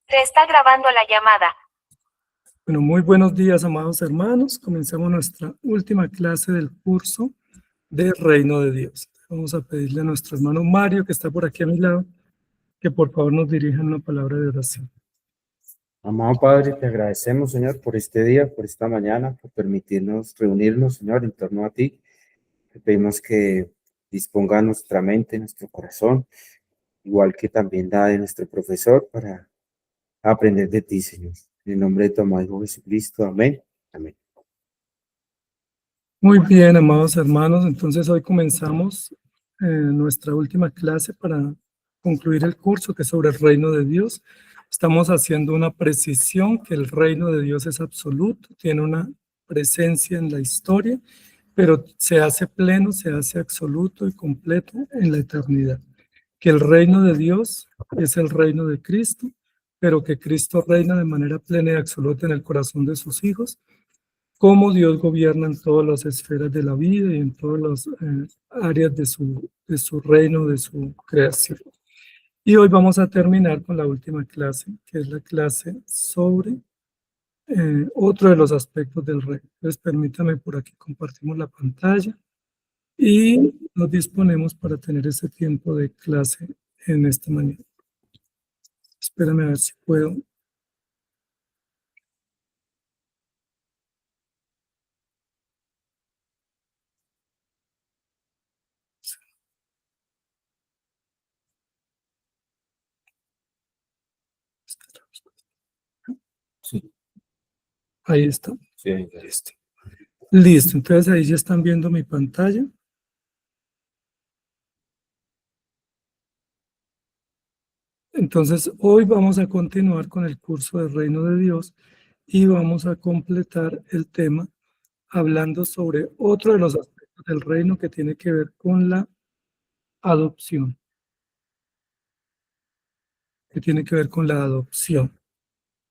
Se está grabando la llamada. Bueno, muy buenos días, amados hermanos. Comenzamos nuestra última clase del curso de Reino de Dios. Vamos a pedirle a nuestro hermano Mario, que está por aquí a mi lado, que por favor nos dirija una palabra de oración. Amado Padre, te agradecemos, Señor, por este día, por esta mañana, por permitirnos reunirnos, Señor, en torno a ti. Te pedimos que disponga nuestra mente, nuestro corazón, igual que también la de nuestro profesor, para aprender de ti, Señor. En el nombre de tu amado Hijo Jesucristo, amén. Amén. Muy bien, amados hermanos. Entonces hoy comenzamos nuestra última clase para concluir el curso, que es sobre el Reino de Dios. Estamos haciendo una precisión que el Reino de Dios es absoluto, tiene una presencia en la historia, pero se hace pleno, se hace absoluto y completo en la eternidad. Que el reino de Dios es el reino de Cristo, pero que Cristo reina de manera plena y absoluta en el corazón de sus hijos, como Dios gobierna en todas las esferas de la vida y en todas las áreas de su reino, de su creación. Y hoy vamos a terminar con la última clase, que es la clase sobre otro de los aspectos del reino. Entonces, permítame, por aquí compartimos la pantalla y nos disponemos para tener ese tiempo de clase en esta mañana. Espérame a ver si puedo. Sí. Ahí está. Sí, Listo. Listo, entonces ahí ya están viendo mi pantalla. Entonces, hoy vamos a continuar con el curso del Reino de Dios y vamos a completar el tema hablando sobre otro de los aspectos del reino que tiene que ver con la adopción. Que tiene que ver con la adopción.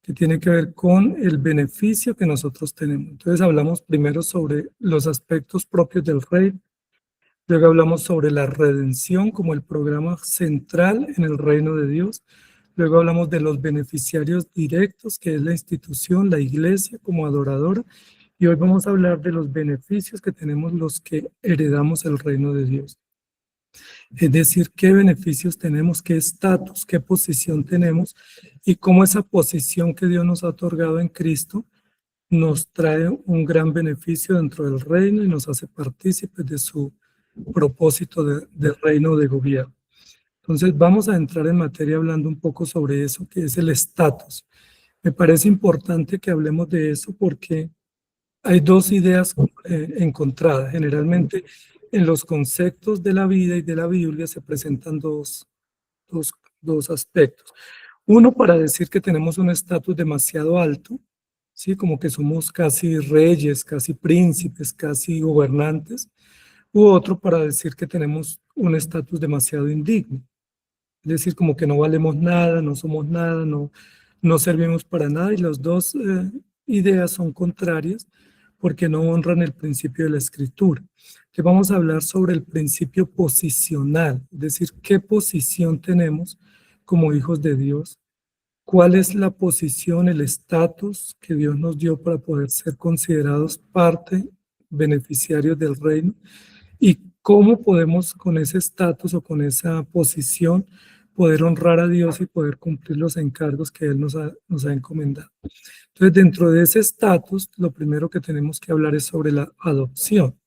Que tiene que ver con el beneficio que nosotros tenemos. Entonces, hablamos primero sobre los aspectos propios del reino. Luego hablamos sobre la redención como el programa central en el reino de Dios. Luego hablamos de los beneficiarios directos, que es la institución, la iglesia como adoradora. Y hoy vamos a hablar de los beneficios que tenemos los que heredamos el reino de Dios. Es decir, qué beneficios tenemos, qué estatus, qué posición tenemos y cómo esa posición que Dios nos ha otorgado en Cristo nos trae un gran beneficio dentro del reino y nos hace partícipes de su propósito del reino de gobierno. Entonces vamos a entrar en materia hablando un poco sobre eso, que es el estatus. Me parece importante que hablemos de eso porque hay dos ideas encontradas. Generalmente en los conceptos de la vida y de la Biblia se presentan dos aspectos. Uno, para decir que tenemos un estatus demasiado alto, ¿sí? Como que somos casi reyes, casi príncipes, casi gobernantes. U otro, para decir que tenemos un estatus demasiado indigno. Es decir, como que no valemos nada, no somos nada, no servimos para nada. Y las dos ideas son contrarias porque no honran el principio de la escritura. Entonces vamos a hablar sobre el principio posicional, es decir, qué posición tenemos como hijos de Dios, cuál es la posición, el estatus que Dios nos dio para poder ser considerados parte, beneficiarios del reino, y cómo podemos con ese estatus o con esa posición poder honrar a Dios y poder cumplir los encargos que Él nos ha encomendado. Entonces, dentro de ese estatus, lo primero que tenemos que hablar es sobre la adopción.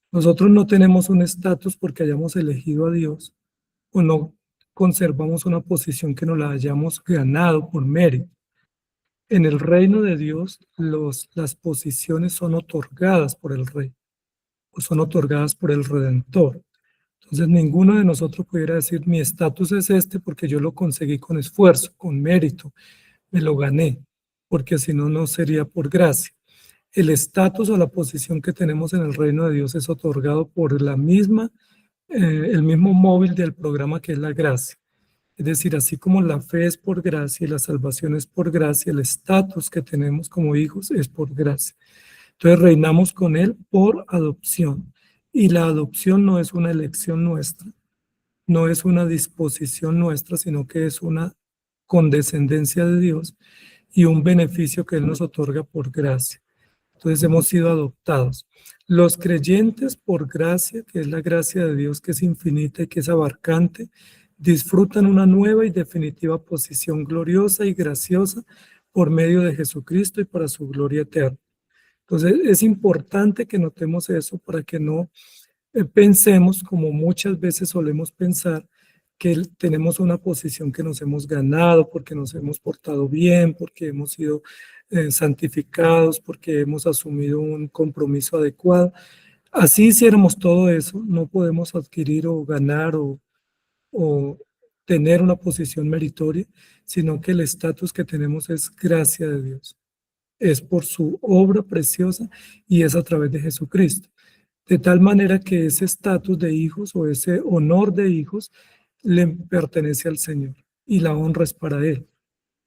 Nosotros no tenemos un estatus porque hayamos elegido a Dios o no conservamos una posición que nos la hayamos ganado por mérito. En el reino de Dios, las posiciones son otorgadas por el Rey o son otorgadas por el Redentor. Entonces, ninguno de nosotros pudiera decir, mi estatus es este porque yo lo conseguí con esfuerzo, con mérito, me lo gané, porque si no, no sería por gracia. El estatus o la posición que tenemos en el reino de Dios es otorgado por el mismo móvil del programa que es la gracia. Es decir, así como la fe es por gracia y la salvación es por gracia, el estatus que tenemos como hijos es por gracia. Entonces reinamos con Él por adopción. Y la adopción no es una elección nuestra, no es una disposición nuestra, sino que es una condescendencia de Dios y un beneficio que Él nos otorga por gracia. Entonces hemos sido adoptados. Los creyentes por gracia, que es la gracia de Dios que es infinita y que es abarcante, disfrutan una nueva y definitiva posición gloriosa y graciosa por medio de Jesucristo y para su gloria eterna. Entonces es importante que notemos eso para que no pensemos, como muchas veces solemos pensar, que tenemos una posición que nos hemos ganado porque nos hemos portado bien, porque hemos sido santificados, porque hemos asumido un compromiso adecuado. Así hiciéramos todo eso, no podemos adquirir o ganar o tener una posición meritoria, sino que el estatus que tenemos es gracia de Dios. Es por su obra preciosa y es a través de Jesucristo. De tal manera que ese estatus de hijos o ese honor de hijos le pertenece al Señor y la honra es para Él.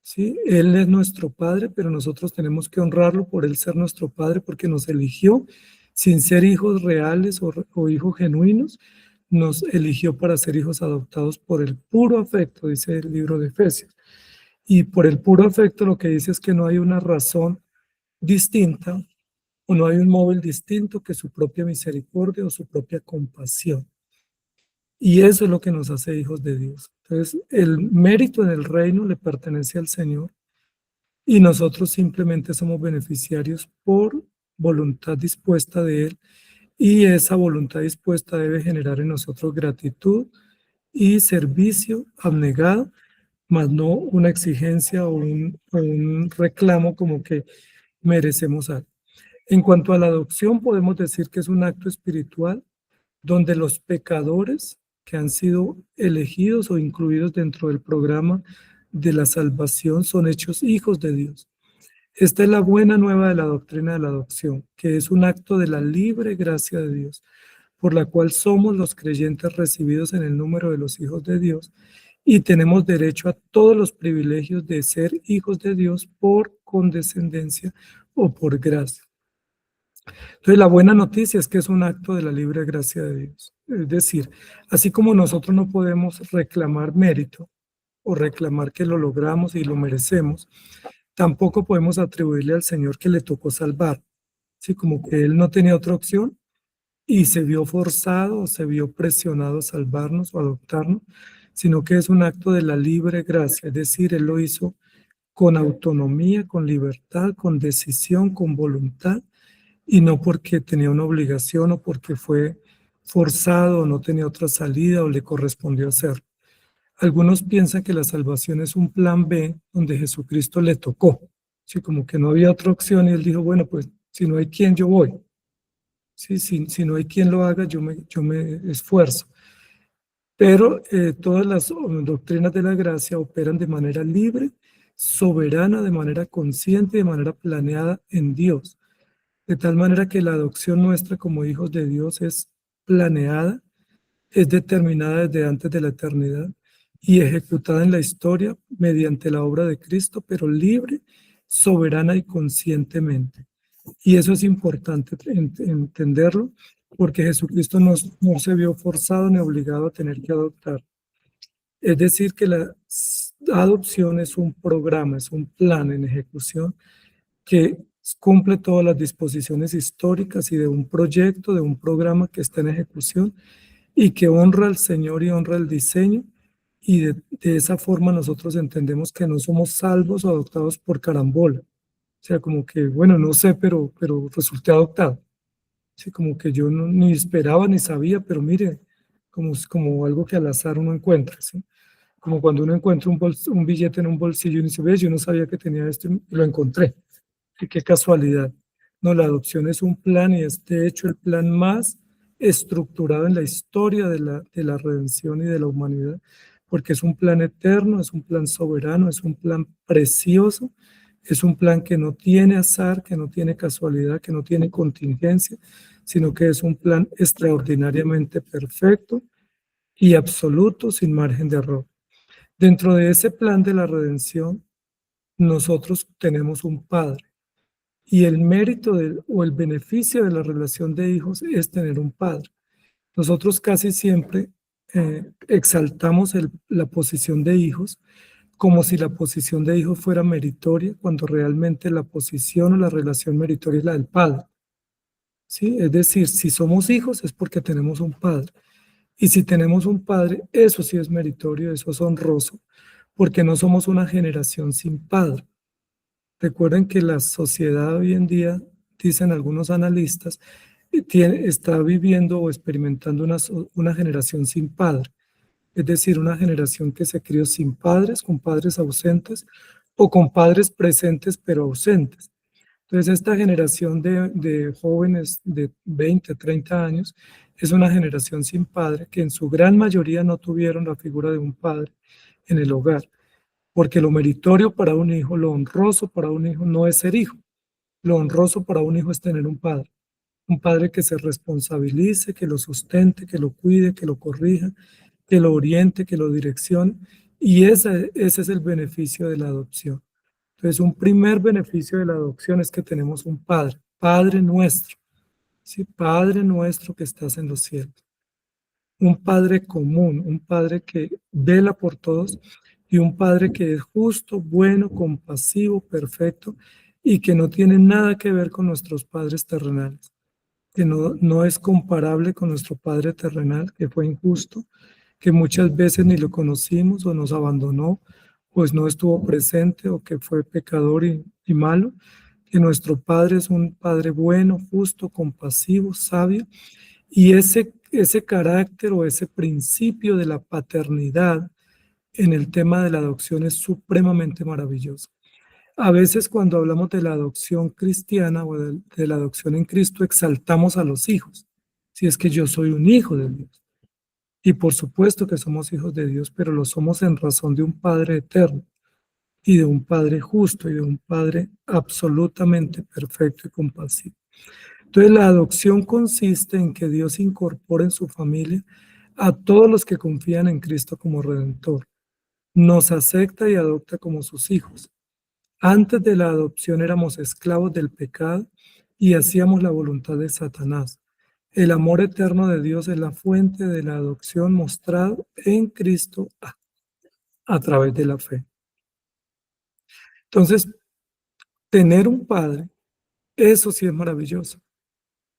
¿Sí? Él es nuestro Padre, pero nosotros tenemos que honrarlo por Él ser nuestro Padre, porque nos eligió sin ser hijos reales o hijos genuinos, nos eligió para ser hijos adoptados por el puro afecto, dice el libro de Efesios. Y por el puro afecto lo que dice es que no hay una razón distinta o no hay un móvil distinto que su propia misericordia o su propia compasión. Y eso es lo que nos hace hijos de Dios. Entonces, el mérito en el reino le pertenece al Señor y nosotros simplemente somos beneficiarios por voluntad dispuesta de Él, y esa voluntad dispuesta debe generar en nosotros gratitud y servicio abnegado, más no una exigencia o un reclamo como que merecemos algo. En cuanto a la adopción, podemos decir que es un acto espiritual donde los pecadores que han sido elegidos o incluidos dentro del programa de la salvación son hechos hijos de Dios. Esta es la buena nueva de la doctrina de la adopción, que es un acto de la libre gracia de Dios, por la cual somos los creyentes recibidos en el número de los hijos de Dios y tenemos derecho a todos los privilegios de ser hijos de Dios por condescendencia o por gracia. Entonces, la buena noticia es que es un acto de la libre gracia de Dios. Es decir, así como nosotros no podemos reclamar mérito o reclamar que lo logramos y lo merecemos, tampoco podemos atribuirle al Señor que le tocó salvar. Así como que Él no tenía otra opción y se vio forzado o se vio presionado a salvarnos o adoptarnos, sino que es un acto de la libre gracia. Es decir, Él lo hizo con autonomía, con libertad, con decisión, con voluntad, y no porque tenía una obligación o porque fue forzado o no tenía otra salida o le correspondió hacer. Algunos piensan que la salvación es un plan B donde Jesucristo le tocó. Sí, como que no había otra opción y Él dijo, bueno, pues si no hay quien, yo voy. Sí, si no hay quien lo haga, yo me esfuerzo. Pero todas las doctrinas de la gracia operan de manera libre, soberana, de manera consciente, de manera planeada en Dios. De tal manera que la adopción nuestra como hijos de Dios es planeada, es determinada desde antes de la eternidad y ejecutada en la historia mediante la obra de Cristo, pero libre, soberana y conscientemente. Y eso es importante entenderlo, porque Jesucristo no se vio forzado ni obligado a tener que adoptar. Es decir, que la adopción es un programa, es un plan en ejecución que cumple todas las disposiciones históricas y de un proyecto, de un programa que está en ejecución y que honra al Señor y honra el diseño, y de esa forma nosotros entendemos que no somos salvos o adoptados por carambola. O sea, como que, bueno, no sé, pero resulté adoptado. Sí, como que yo ni esperaba ni sabía, pero mire, como algo que al azar uno encuentra, ¿sí? Como cuando uno encuentra un billete en un bolsillo y dice, ves, yo no sabía que tenía esto y lo encontré. Y qué casualidad. No, la adopción es un plan y es de hecho el plan más estructurado en la historia de la redención y de la humanidad, porque es un plan eterno, es un plan soberano, es un plan precioso, es un plan que no tiene azar, que no tiene casualidad, que no tiene contingencia, sino que es un plan extraordinariamente perfecto y absoluto, sin margen de error. Dentro de ese plan de la redención, nosotros tenemos un Padre. Y el mérito o el beneficio de la relación de hijos es tener un padre. Nosotros casi siempre exaltamos la posición de hijos como si la posición de hijo fuera meritoria, cuando realmente la posición o la relación meritoria es la del padre. ¿Sí? Es decir, si somos hijos es porque tenemos un padre. Y si tenemos un padre, eso sí es meritorio, eso es honroso, porque no somos una generación sin padre. Recuerden que la sociedad hoy en día, dicen algunos analistas, está viviendo o experimentando una generación sin padre. Es decir, una generación que se crió sin padres, con padres ausentes o con padres presentes pero ausentes. Entonces, esta generación de jóvenes de 20, 30 años es una generación sin padre que en su gran mayoría no tuvieron la figura de un padre en el hogar, porque lo meritorio para un hijo, lo honroso para un hijo no es ser hijo, lo honroso para un hijo es tener un padre que se responsabilice, que lo sustente, que lo cuide, que lo corrija, que lo oriente, que lo direccione, y ese es el beneficio de la adopción. Entonces, un primer beneficio de la adopción es que tenemos un Padre, Padre nuestro, ¿sí? Padre nuestro que estás en los cielos. Un Padre común, un Padre que vela por todos y un Padre que es justo, bueno, compasivo, perfecto y que no tiene nada que ver con nuestros padres terrenales, que no es comparable con nuestro Padre terrenal, que fue injusto, que muchas veces ni lo conocimos o nos abandonó, pues no estuvo presente o que fue pecador y malo, que nuestro Padre es un Padre bueno, justo, compasivo, sabio, y ese carácter o ese principio de la paternidad en el tema de la adopción es supremamente maravilloso. A veces cuando hablamos de la adopción cristiana o de la adopción en Cristo, exaltamos a los hijos. Si es que yo soy un hijo de Dios. Y por supuesto que somos hijos de Dios, pero lo somos en razón de un Padre eterno y de un Padre justo y de un Padre absolutamente perfecto y compasivo. Entonces la adopción consiste en que Dios incorpore en su familia a todos los que confían en Cristo como Redentor. Nos acepta y adopta como sus hijos. Antes de la adopción éramos esclavos del pecado y hacíamos la voluntad de Satanás. El amor eterno de Dios es la fuente de la adopción mostrado en Cristo a través de la fe. Entonces, tener un padre, eso sí es maravilloso.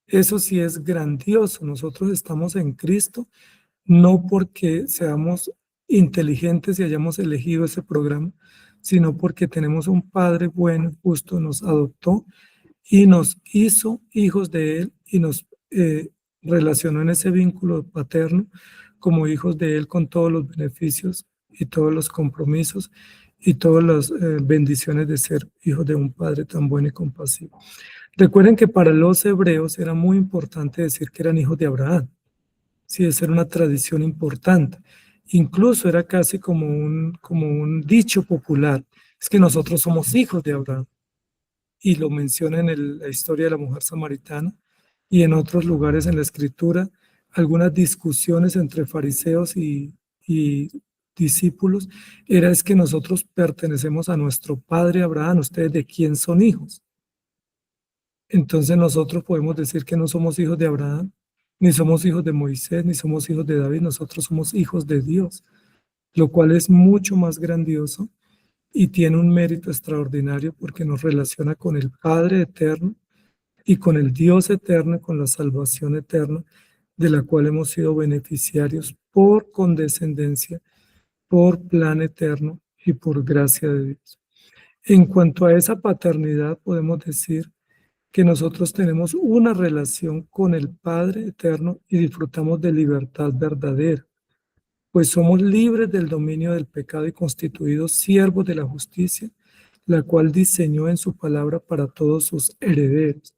Eso sí es grandioso. Nosotros estamos en Cristo no porque seamos inteligentes y hayamos elegido ese programa, sino porque tenemos un Padre bueno, justo, nos adoptó y nos hizo hijos de Él y nos relacionó en ese vínculo paterno como hijos de Él con todos los beneficios y todos los compromisos y todas las bendiciones de ser hijos de un Padre tan bueno y compasivo. Recuerden que para los hebreos era muy importante decir que eran hijos de Abraham. Sí, esa era una tradición importante. Incluso era casi como un dicho popular. Es que nosotros somos hijos de Abraham. Y lo menciona en la historia de la mujer samaritana y en otros lugares en la escritura, algunas discusiones entre fariseos y discípulos, es que nosotros pertenecemos a nuestro padre Abraham. ¿Ustedes de quién son hijos? Entonces nosotros podemos decir que no somos hijos de Abraham, ni somos hijos de Moisés, ni somos hijos de David, nosotros somos hijos de Dios, lo cual es mucho más grandioso y tiene un mérito extraordinario porque nos relaciona con el Padre eterno y con el Dios eterno, con la salvación eterna, de la cual hemos sido beneficiarios por condescendencia, por plan eterno y por gracia de Dios. En cuanto a esa paternidad, podemos decir que nosotros tenemos una relación con el Padre eterno y disfrutamos de libertad verdadera, pues somos libres del dominio del pecado y constituidos siervos de la justicia, la cual diseñó en su palabra para todos sus herederos.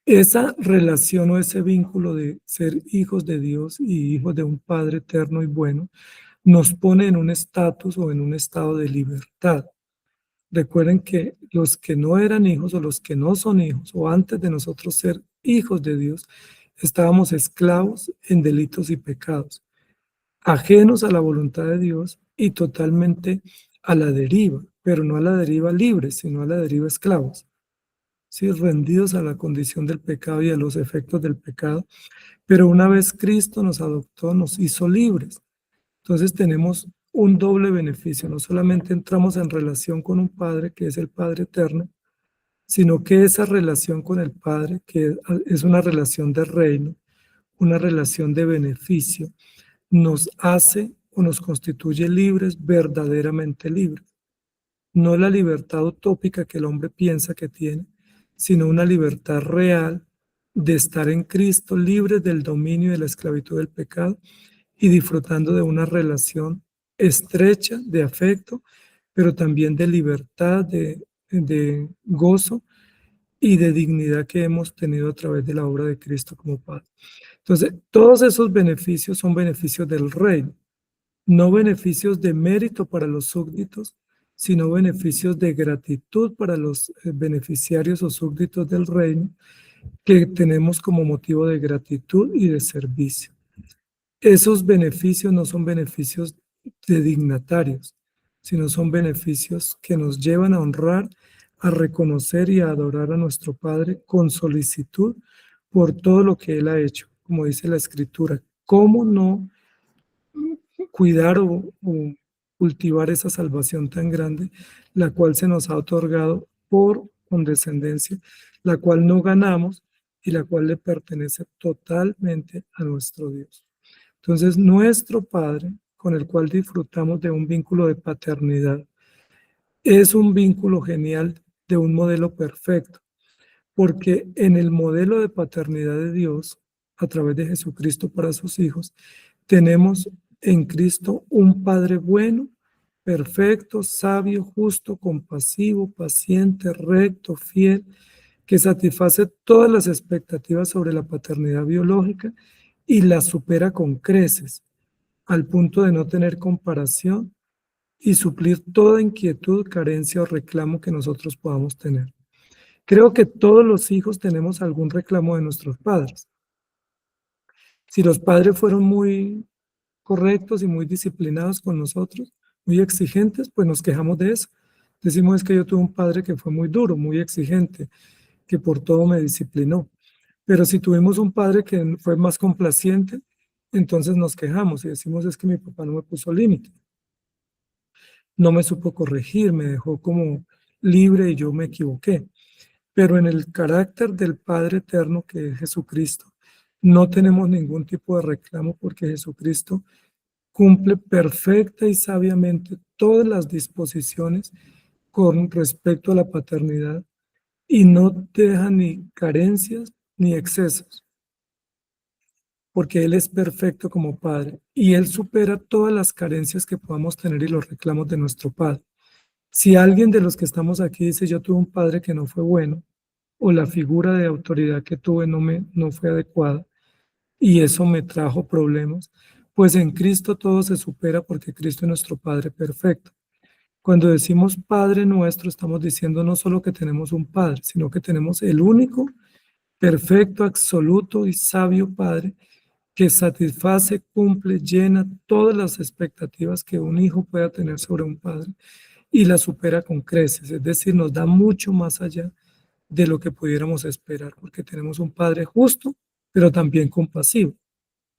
Esa relación o ese vínculo de ser hijos de Dios y hijos de un Padre eterno y bueno nos pone en un estatus o en un estado de libertad. Recuerden que los que no eran hijos o los que no son hijos o antes de nosotros ser hijos de Dios, estábamos esclavos en delitos y pecados, ajenos a la voluntad de Dios y totalmente a la deriva, pero no a la deriva libre, sino a la deriva esclavos, ¿sí? Rendidos a la condición del pecado y a los efectos del pecado. Pero una vez Cristo nos adoptó, nos hizo libres. Entonces tenemos un doble beneficio. No solamente entramos en relación con un Padre, que es el Padre eterno, sino que esa relación con el Padre, que es una relación de reino, una relación de beneficio, nos hace o nos constituye libres, verdaderamente libres. No la libertad utópica que el hombre piensa que tiene, sino una libertad real de estar en Cristo, libres del dominio y de la esclavitud del pecado y disfrutando de una relación estrecha de afecto, pero también de libertad, de gozo y de dignidad que hemos tenido a través de la obra de Cristo como Padre. Entonces, todos esos beneficios son beneficios del reino, no beneficios de mérito para los súbditos, sino beneficios de gratitud para los beneficiarios o súbditos del reino que tenemos como motivo de gratitud y de servicio. Esos beneficios no son beneficios de dignatarios, sino son beneficios que nos llevan a honrar, a reconocer y a adorar a nuestro Padre con solicitud por todo lo que Él ha hecho. Como dice la Escritura, ¿cómo no cuidar o cultivar esa salvación tan grande, la cual se nos ha otorgado por condescendencia, la cual no ganamos y la cual le pertenece totalmente a nuestro Dios? Entonces, nuestro Padre, con el cual disfrutamos de un vínculo de paternidad, es un vínculo genial de un modelo perfecto, porque en el modelo de paternidad de Dios, a través de Jesucristo para sus hijos, tenemos en Cristo un Padre bueno, perfecto, sabio, justo, compasivo, paciente, recto, fiel, que satisface todas las expectativas sobre la paternidad biológica y la supera con creces, al punto de no tener comparación y suplir toda inquietud, carencia o reclamo que nosotros podamos tener. Creo que todos los hijos tenemos algún reclamo de nuestros padres. Si los padres fueron muy correctos y muy disciplinados con nosotros, muy exigentes, pues nos quejamos de eso. Decimos es que yo tuve un padre que fue muy duro, muy exigente, que por todo me disciplinó. Pero si tuvimos un padre que fue más complaciente, entonces nos quejamos y decimos es que mi papá no me puso límite, no me supo corregir, me dejó como libre y yo me equivoqué. Pero en el carácter del Padre eterno que es Jesucristo, no tenemos ningún tipo de reclamo porque Jesucristo cumple perfecta y sabiamente todas las disposiciones con respecto a la paternidad y no deja ni carencias ni excesos, porque Él es perfecto como Padre y Él supera todas las carencias que podamos tener y los reclamos de nuestro Padre. Si alguien de los que estamos aquí dice yo tuve un padre que no fue bueno o la figura de autoridad que tuve no fue adecuada y eso me trajo problemas, pues en Cristo todo se supera porque Cristo es nuestro Padre perfecto. Cuando decimos Padre nuestro, estamos diciendo no solo que tenemos un Padre, sino que tenemos el único, perfecto, absoluto y sabio Padre que satisface, cumple, llena todas las expectativas que un hijo pueda tener sobre un padre y la supera con creces, es decir, nos da mucho más allá de lo que pudiéramos esperar, porque tenemos un Padre justo, pero también compasivo.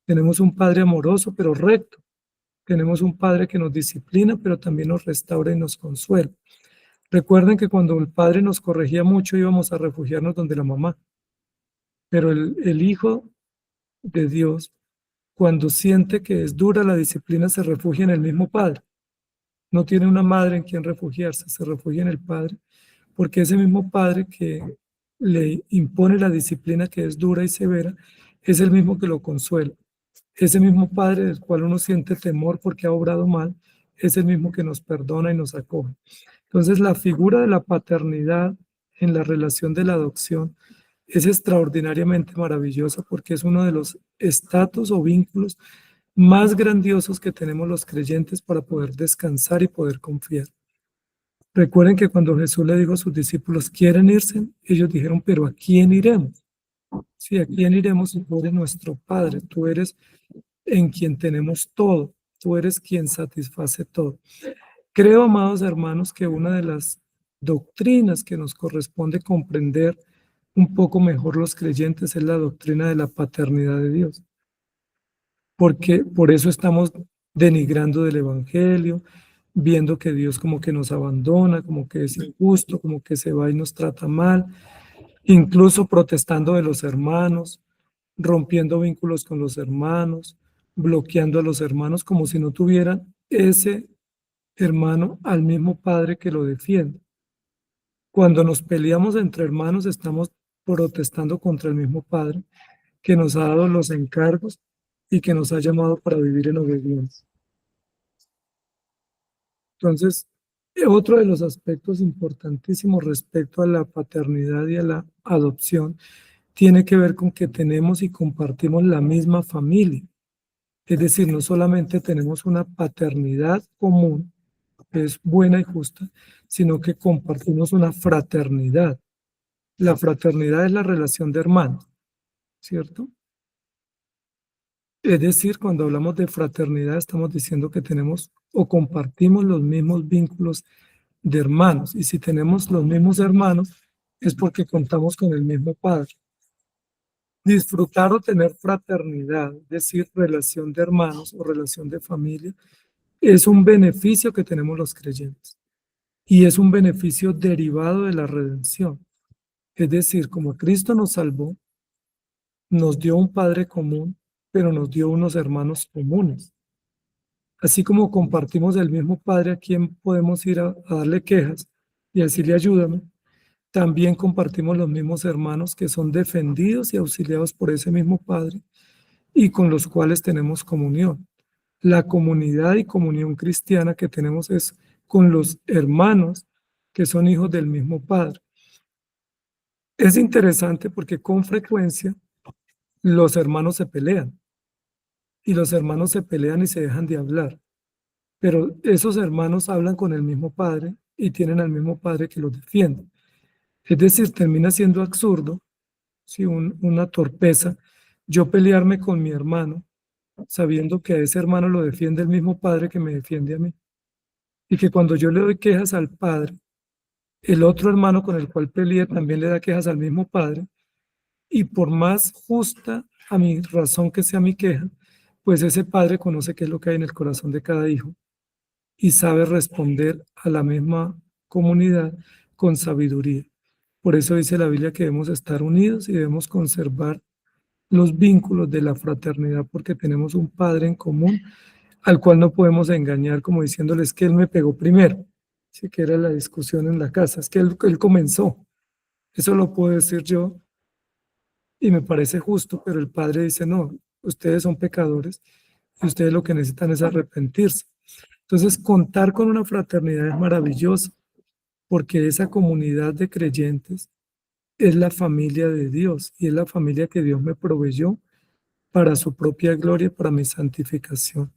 Tenemos un Padre amoroso, pero recto. Tenemos un Padre que nos disciplina, pero también nos restaura y nos consuela. Recuerden que cuando el Padre nos corregía mucho íbamos a refugiarnos donde la mamá, pero el Hijo de Dios, cuando siente que es dura la disciplina, se refugia en el mismo Padre. No tiene una madre en quien refugiarse, se refugia en el Padre, porque ese mismo Padre que le impone la disciplina que es dura y severa, es el mismo que lo consuela. Ese mismo Padre del cual uno siente temor porque ha obrado mal, es el mismo que nos perdona y nos acoge. Entonces, la figura de la paternidad en la relación de la adopción es extraordinariamente maravillosa porque es uno de los estatus o vínculos más grandiosos que tenemos los creyentes para poder descansar y poder confiar. Recuerden que cuando Jesús le dijo a sus discípulos, ¿quieren irse? Ellos dijeron, pero ¿a quién iremos? Sí, ¿a quién iremos si tú eres nuestro Padre? Tú eres en quien tenemos todo. Tú eres quien satisface todo. Creo, amados hermanos, que una de las doctrinas que nos corresponde comprender un poco mejor los creyentes es la doctrina de la paternidad de Dios. Porque por eso estamos denigrando del evangelio, viendo que Dios como que nos abandona, como que es injusto, como que se va y nos trata mal, incluso protestando de los hermanos, rompiendo vínculos con los hermanos, bloqueando a los hermanos como si no tuvieran ese hermano al mismo padre que lo defiende. Cuando nos peleamos entre hermanos, estamos protestando contra el mismo padre que nos ha dado los encargos y que nos ha llamado para vivir en obediencia. Entonces, otro de los aspectos importantísimos respecto a la paternidad y a la adopción tiene que ver con que tenemos y compartimos la misma familia. Es decir, no solamente tenemos una paternidad común, que es buena y justa, sino que compartimos una fraternidad. La fraternidad es la relación de hermanos, ¿cierto? Es decir, cuando hablamos de fraternidad estamos diciendo que tenemos o compartimos los mismos vínculos de hermanos. Y si tenemos los mismos hermanos es porque contamos con el mismo Padre. Disfrutar o tener fraternidad, es decir, relación de hermanos o relación de familia, es un beneficio que tenemos los creyentes. Y es un beneficio derivado de la redención. Es decir, como Cristo nos salvó, nos dio un Padre común, pero nos dio unos hermanos comunes. Así como compartimos el mismo Padre a quien podemos ir a darle quejas y decirle ayúdame, también compartimos los mismos hermanos que son defendidos y auxiliados por ese mismo Padre y con los cuales tenemos comunión. La comunidad y comunión cristiana que tenemos es con los hermanos que son hijos del mismo Padre. Es interesante porque con frecuencia los hermanos se pelean y los hermanos se pelean y se dejan de hablar, pero esos hermanos hablan con el mismo Padre y tienen al mismo Padre que los defiende. Es decir, termina siendo absurdo, ¿sí? Una torpeza, yo pelearme con mi hermano sabiendo que a ese hermano lo defiende el mismo Padre que me defiende a mí. Y que cuando yo le doy quejas al Padre, el otro hermano con el cual peleé también le da quejas al mismo Padre, y por más justa a mi razón que sea mi queja, pues ese Padre conoce qué es lo que hay en el corazón de cada hijo y sabe responder a la misma comunidad con sabiduría. Por eso dice la Biblia que debemos estar unidos y debemos conservar los vínculos de la fraternidad porque tenemos un Padre en común al cual no podemos engañar como diciéndoles que él me pegó primero. Sí, que era la discusión en la casa, es que él comenzó. Eso lo puedo decir yo y me parece justo, pero el Padre dice, no, ustedes son pecadores y ustedes lo que necesitan es arrepentirse. Entonces, contar con una fraternidad es maravilloso porque esa comunidad de creyentes es la familia de Dios y es la familia que Dios me proveyó para su propia gloria y para mi santificación.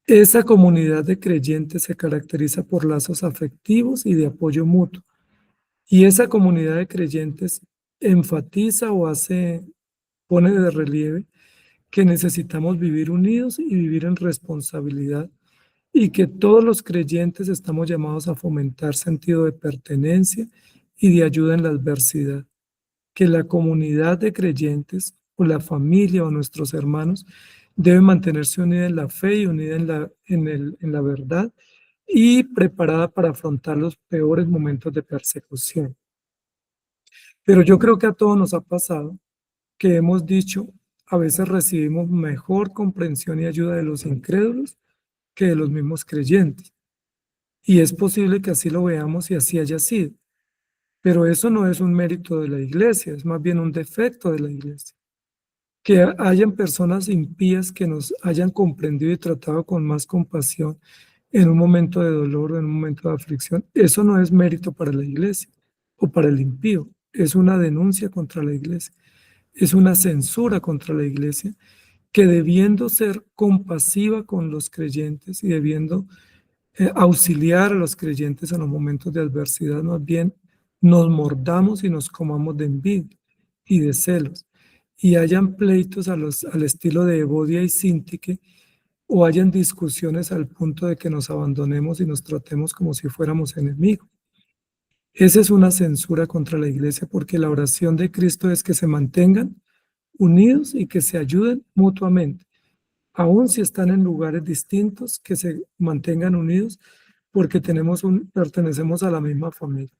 Esa comunidad de creyentes se caracteriza por lazos afectivos y de apoyo mutuo. Y esa comunidad de creyentes enfatiza o pone de relieve que necesitamos vivir unidos y vivir en responsabilidad y que todos los creyentes estamos llamados a fomentar sentido de pertenencia y de ayuda en la adversidad. Que la comunidad de creyentes o la familia o nuestros hermanos debe mantenerse unida en la fe y unida en la verdad y preparada para afrontar los peores momentos de persecución. Pero yo creo que a todos nos ha pasado que hemos dicho, a veces recibimos mejor comprensión y ayuda de los incrédulos que de los mismos creyentes. Y es posible que así lo veamos y así haya sido. Pero eso no es un mérito de la iglesia, es más bien un defecto de la iglesia. Que hayan personas impías que nos hayan comprendido y tratado con más compasión en un momento de dolor o en un momento de aflicción, eso no es mérito para la iglesia o para el impío, es una denuncia contra la iglesia, es una censura contra la iglesia que debiendo ser compasiva con los creyentes y debiendo auxiliar a los creyentes en los momentos de adversidad, más bien nos mordamos y nos comamos de envidia y de celos, y hayan pleitos al estilo de Evodia y Síntique, o hayan discusiones al punto de que nos abandonemos y nos tratemos como si fuéramos enemigos. Esa es una censura contra la iglesia porque la oración de Cristo es que se mantengan unidos y que se ayuden mutuamente aun si están en lugares distintos, que se mantengan unidos porque pertenecemos a la misma familia.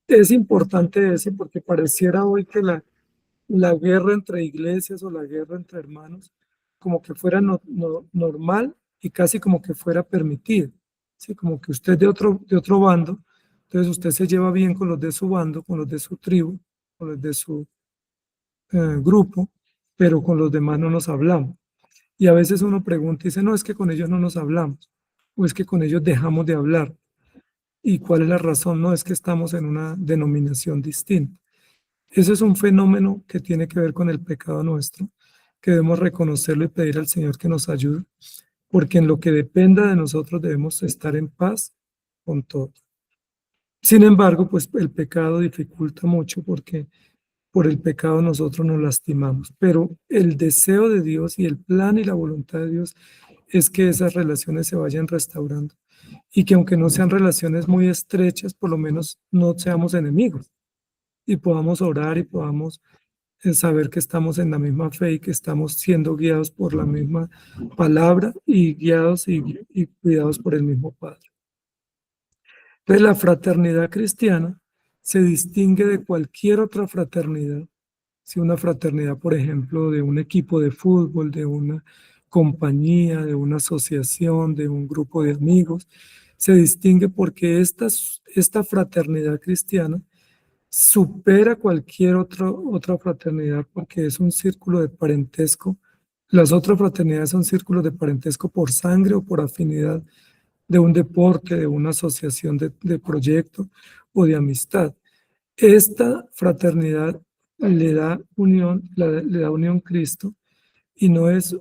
Es importante eso porque pareciera hoy que la guerra entre iglesias o la guerra entre hermanos como que fuera normal y casi como que fuera permitida. ¿Sí? Como que usted de otro bando, entonces usted se lleva bien con los de su bando, con los de su tribu, con los de su grupo, pero con los demás no nos hablamos. Y a veces uno pregunta y dice, no, es que con ellos no nos hablamos, o es que con ellos dejamos de hablar. ¿Y cuál es la razón? No, es que estamos en una denominación distinta. Ese es un fenómeno que tiene que ver con el pecado nuestro, que debemos reconocerlo y pedir al Señor que nos ayude, porque en lo que dependa de nosotros debemos estar en paz con todo. Sin embargo, pues el pecado dificulta mucho porque por el pecado nosotros nos lastimamos, pero el deseo de Dios y el plan y la voluntad de Dios es que esas relaciones se vayan restaurando y que aunque no sean relaciones muy estrechas, por lo menos no seamos enemigos y podamos orar y podamos saber que estamos en la misma fe y que estamos siendo guiados por la misma palabra y guiados y cuidados por el mismo Padre. Entonces la fraternidad cristiana se distingue de cualquier otra fraternidad. Si una fraternidad, por ejemplo, de un equipo de fútbol, de una compañía, de una asociación, de un grupo de amigos, se distingue porque esta fraternidad cristiana supera cualquier otra fraternidad porque es un círculo de parentesco. Las otras fraternidades son círculos de parentesco por sangre o por afinidad de un deporte, de una asociación de proyecto o de amistad. Esta fraternidad le da unión Cristo y no es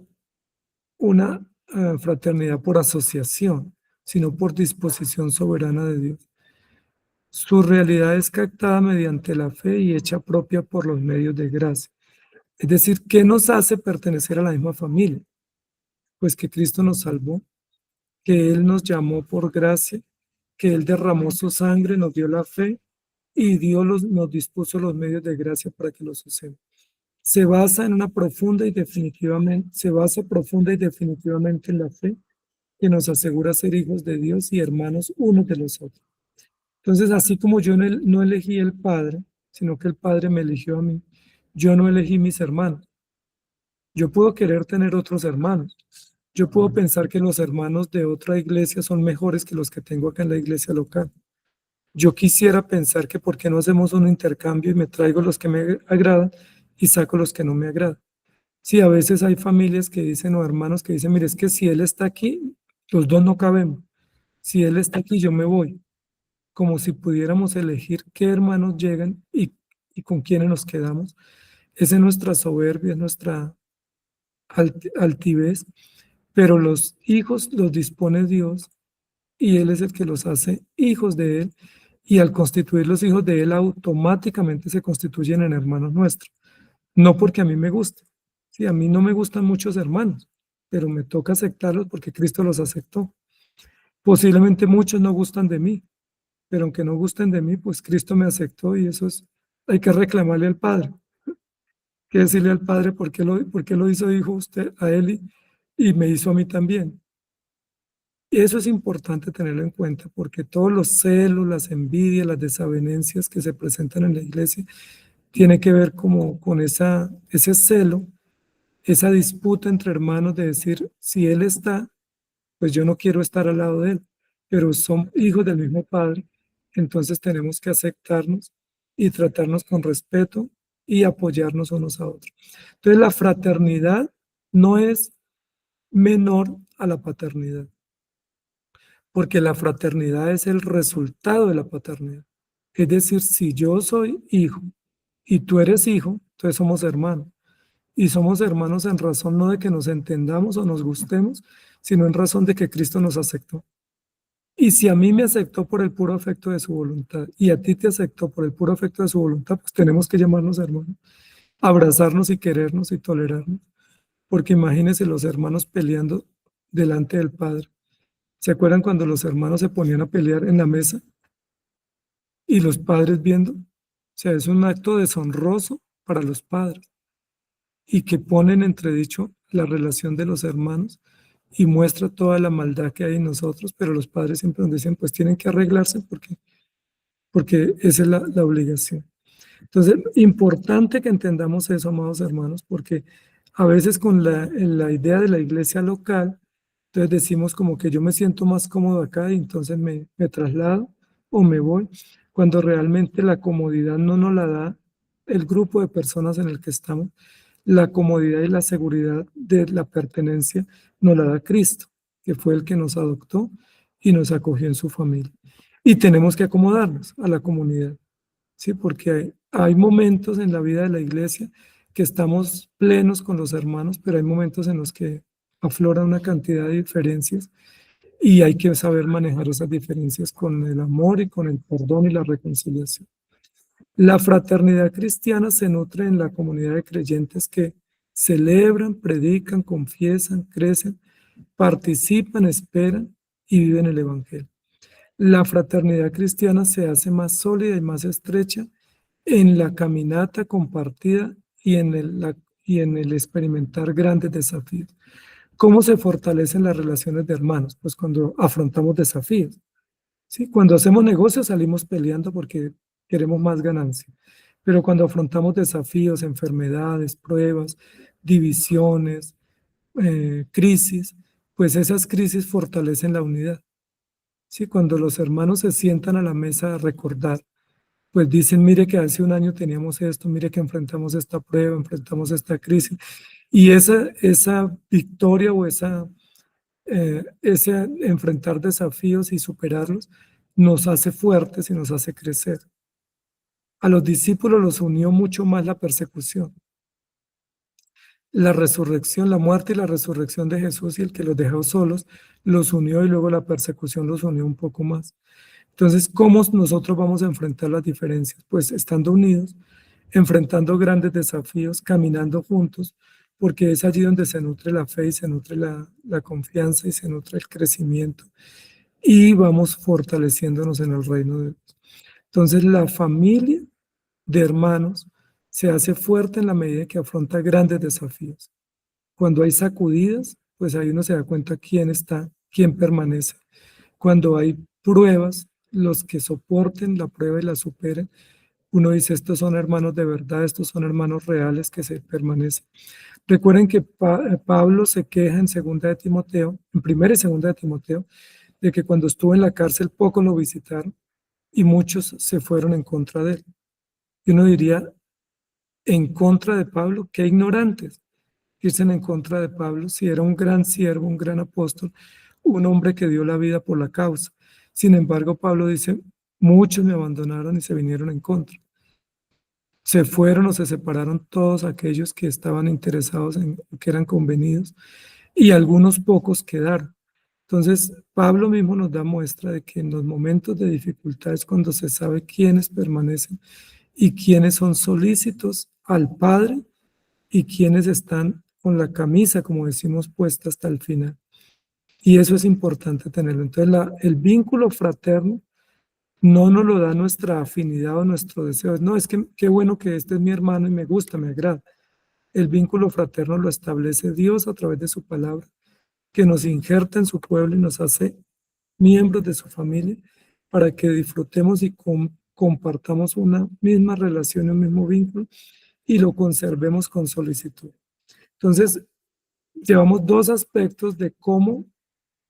una fraternidad por asociación, sino por disposición soberana de Dios. Su realidad es captada mediante la fe y hecha propia por los medios de gracia. Es decir, ¿qué nos hace pertenecer a la misma familia? Pues que Cristo nos salvó, que Él nos llamó por gracia, que Él derramó su sangre, nos dio la fe y nos dispuso los medios de gracia para que los usemos. Se basa profunda y definitivamente en la fe que nos asegura ser hijos de Dios y hermanos unos de los otros. Entonces, así como yo no elegí el Padre, sino que el Padre me eligió a mí, yo no elegí mis hermanos. Yo puedo querer tener otros hermanos. Yo puedo pensar que los hermanos de otra iglesia son mejores que los que tengo acá en la iglesia local. Yo quisiera pensar que por qué no hacemos un intercambio y me traigo los que me agradan y saco los que no me agradan. Sí, a veces hay familias que dicen o hermanos que dicen, mire, es que si él está aquí, los dos no cabemos. Si él está aquí, yo me voy. Como si pudiéramos elegir qué hermanos llegan y con quiénes nos quedamos. Esa es nuestra soberbia, es nuestra altivez, pero los hijos los dispone Dios y Él es el que los hace hijos de Él, y al constituir los hijos de Él automáticamente se constituyen en hermanos nuestros. No porque a mí me guste. Sí, a mí no me gustan muchos hermanos, pero me toca aceptarlos porque Cristo los aceptó. Posiblemente muchos no gustan de mí, pero aunque no gusten de mí, pues Cristo me aceptó y eso es, hay que reclamarle al Padre. Hay que decirle al Padre por qué lo hizo hijo usted a él y me hizo a mí también. Y eso es importante tenerlo en cuenta porque todos los celos, las envidias, las desavenencias que se presentan en la iglesia tiene que ver como con ese celo, esa disputa entre hermanos de decir, si él está, pues yo no quiero estar al lado de él, pero son hijos del mismo Padre, entonces tenemos que aceptarnos y tratarnos con respeto y apoyarnos unos a otros. Entonces la fraternidad no es menor a la paternidad, porque la fraternidad es el resultado de la paternidad. Es decir, si yo soy hijo y tú eres hijo, entonces somos hermanos. Y somos hermanos en razón no de que nos entendamos o nos gustemos, sino en razón de que Cristo nos aceptó. Y si a mí me aceptó por el puro afecto de su voluntad y a ti te aceptó por el puro afecto de su voluntad, pues tenemos que llamarnos hermanos, abrazarnos y querernos y tolerarnos. Porque imagínense los hermanos peleando delante del Padre. ¿Se acuerdan cuando los hermanos se ponían a pelear en la mesa y los padres viendo? O sea, es un acto deshonroso para los padres y que pone en entredicho la relación de los hermanos y muestra toda la maldad que hay en nosotros, pero los padres siempre nos dicen, pues tienen que arreglarse porque esa es la obligación. Entonces, importante que entendamos eso, amados hermanos, porque a veces con la idea de la iglesia local, entonces decimos como que yo me siento más cómodo acá y entonces me traslado o me voy, cuando realmente la comodidad no nos la da el grupo de personas en el que estamos, la comodidad y la seguridad de la pertenencia nos la da Cristo, que fue el que nos adoptó y nos acogió en su familia. Y tenemos que acomodarnos a la comunidad, ¿sí? Porque hay momentos en la vida de la iglesia que estamos plenos con los hermanos, pero hay momentos en los que aflora una cantidad de diferencias y hay que saber manejar esas diferencias con el amor y con el perdón y la reconciliación. La fraternidad cristiana se nutre en la comunidad de creyentes que celebran, predican, confiesan, crecen, participan, esperan y viven el Evangelio. La fraternidad cristiana se hace más sólida y más estrecha en la caminata compartida y en el experimentar grandes desafíos. ¿Cómo se fortalecen las relaciones de hermanos? Pues cuando afrontamos desafíos. ¿Sí? Cuando hacemos negocios salimos peleando porque queremos más ganancia. Pero cuando afrontamos desafíos, enfermedades, pruebas, divisiones, crisis, pues esas crisis fortalecen la unidad. ¿Sí? Cuando los hermanos se sientan a la mesa a recordar, pues dicen, mire que hace un año teníamos esto, mire que enfrentamos esta prueba, enfrentamos esta crisis. Y esa victoria o ese enfrentar desafíos y superarlos nos hace fuertes y nos hace crecer. A los discípulos los unió mucho más la persecución. La resurrección, la muerte y la resurrección de Jesús y el que los dejó solos los unió y luego la persecución los unió un poco más. Entonces, ¿cómo nosotros vamos a enfrentar las diferencias? Pues estando unidos, enfrentando grandes desafíos, caminando juntos, porque es allí donde se nutre la fe y se nutre la confianza y se nutre el crecimiento y vamos fortaleciéndonos en el reino de Dios. Entonces, la familia de hermanos se hace fuerte en la medida que afronta grandes desafíos. Cuando hay sacudidas, pues ahí uno se da cuenta quién está, quién permanece. Cuando hay pruebas, los que soporten la prueba y la superen, uno dice, estos son hermanos de verdad, estos son hermanos reales que se permanecen. Recuerden que Pablo se queja en segunda de Timoteo, en primera y segunda de Timoteo, de que cuando estuvo en la cárcel pocos lo visitaron y muchos se fueron en contra de él. Y uno diría, en contra de Pablo, qué ignorantes, irse en contra de Pablo si era un gran siervo, un gran apóstol, un hombre que dio la vida por la causa. Sin embargo, Pablo dice, muchos me abandonaron y se vinieron en contra. Se fueron o se separaron todos aquellos que estaban interesados en que eran convenidos y algunos pocos quedaron. Entonces, Pablo mismo nos da muestra de que en los momentos de dificultad es cuando se sabe quiénes permanecen y quiénes son solícitos al Padre y quiénes están con la camisa, como decimos, puesta hasta el final. Y eso es importante tenerlo. Entonces, el vínculo fraterno no nos lo da nuestra afinidad o nuestro deseo. No, es que qué bueno que este es mi hermano y me gusta, me agrada. El vínculo fraterno lo establece Dios a través de su palabra, que nos injerta en su pueblo y nos hace miembros de su familia para que disfrutemos y compartamos una misma relación y un mismo vínculo y lo conservemos con solicitud. Entonces, llevamos dos aspectos de cómo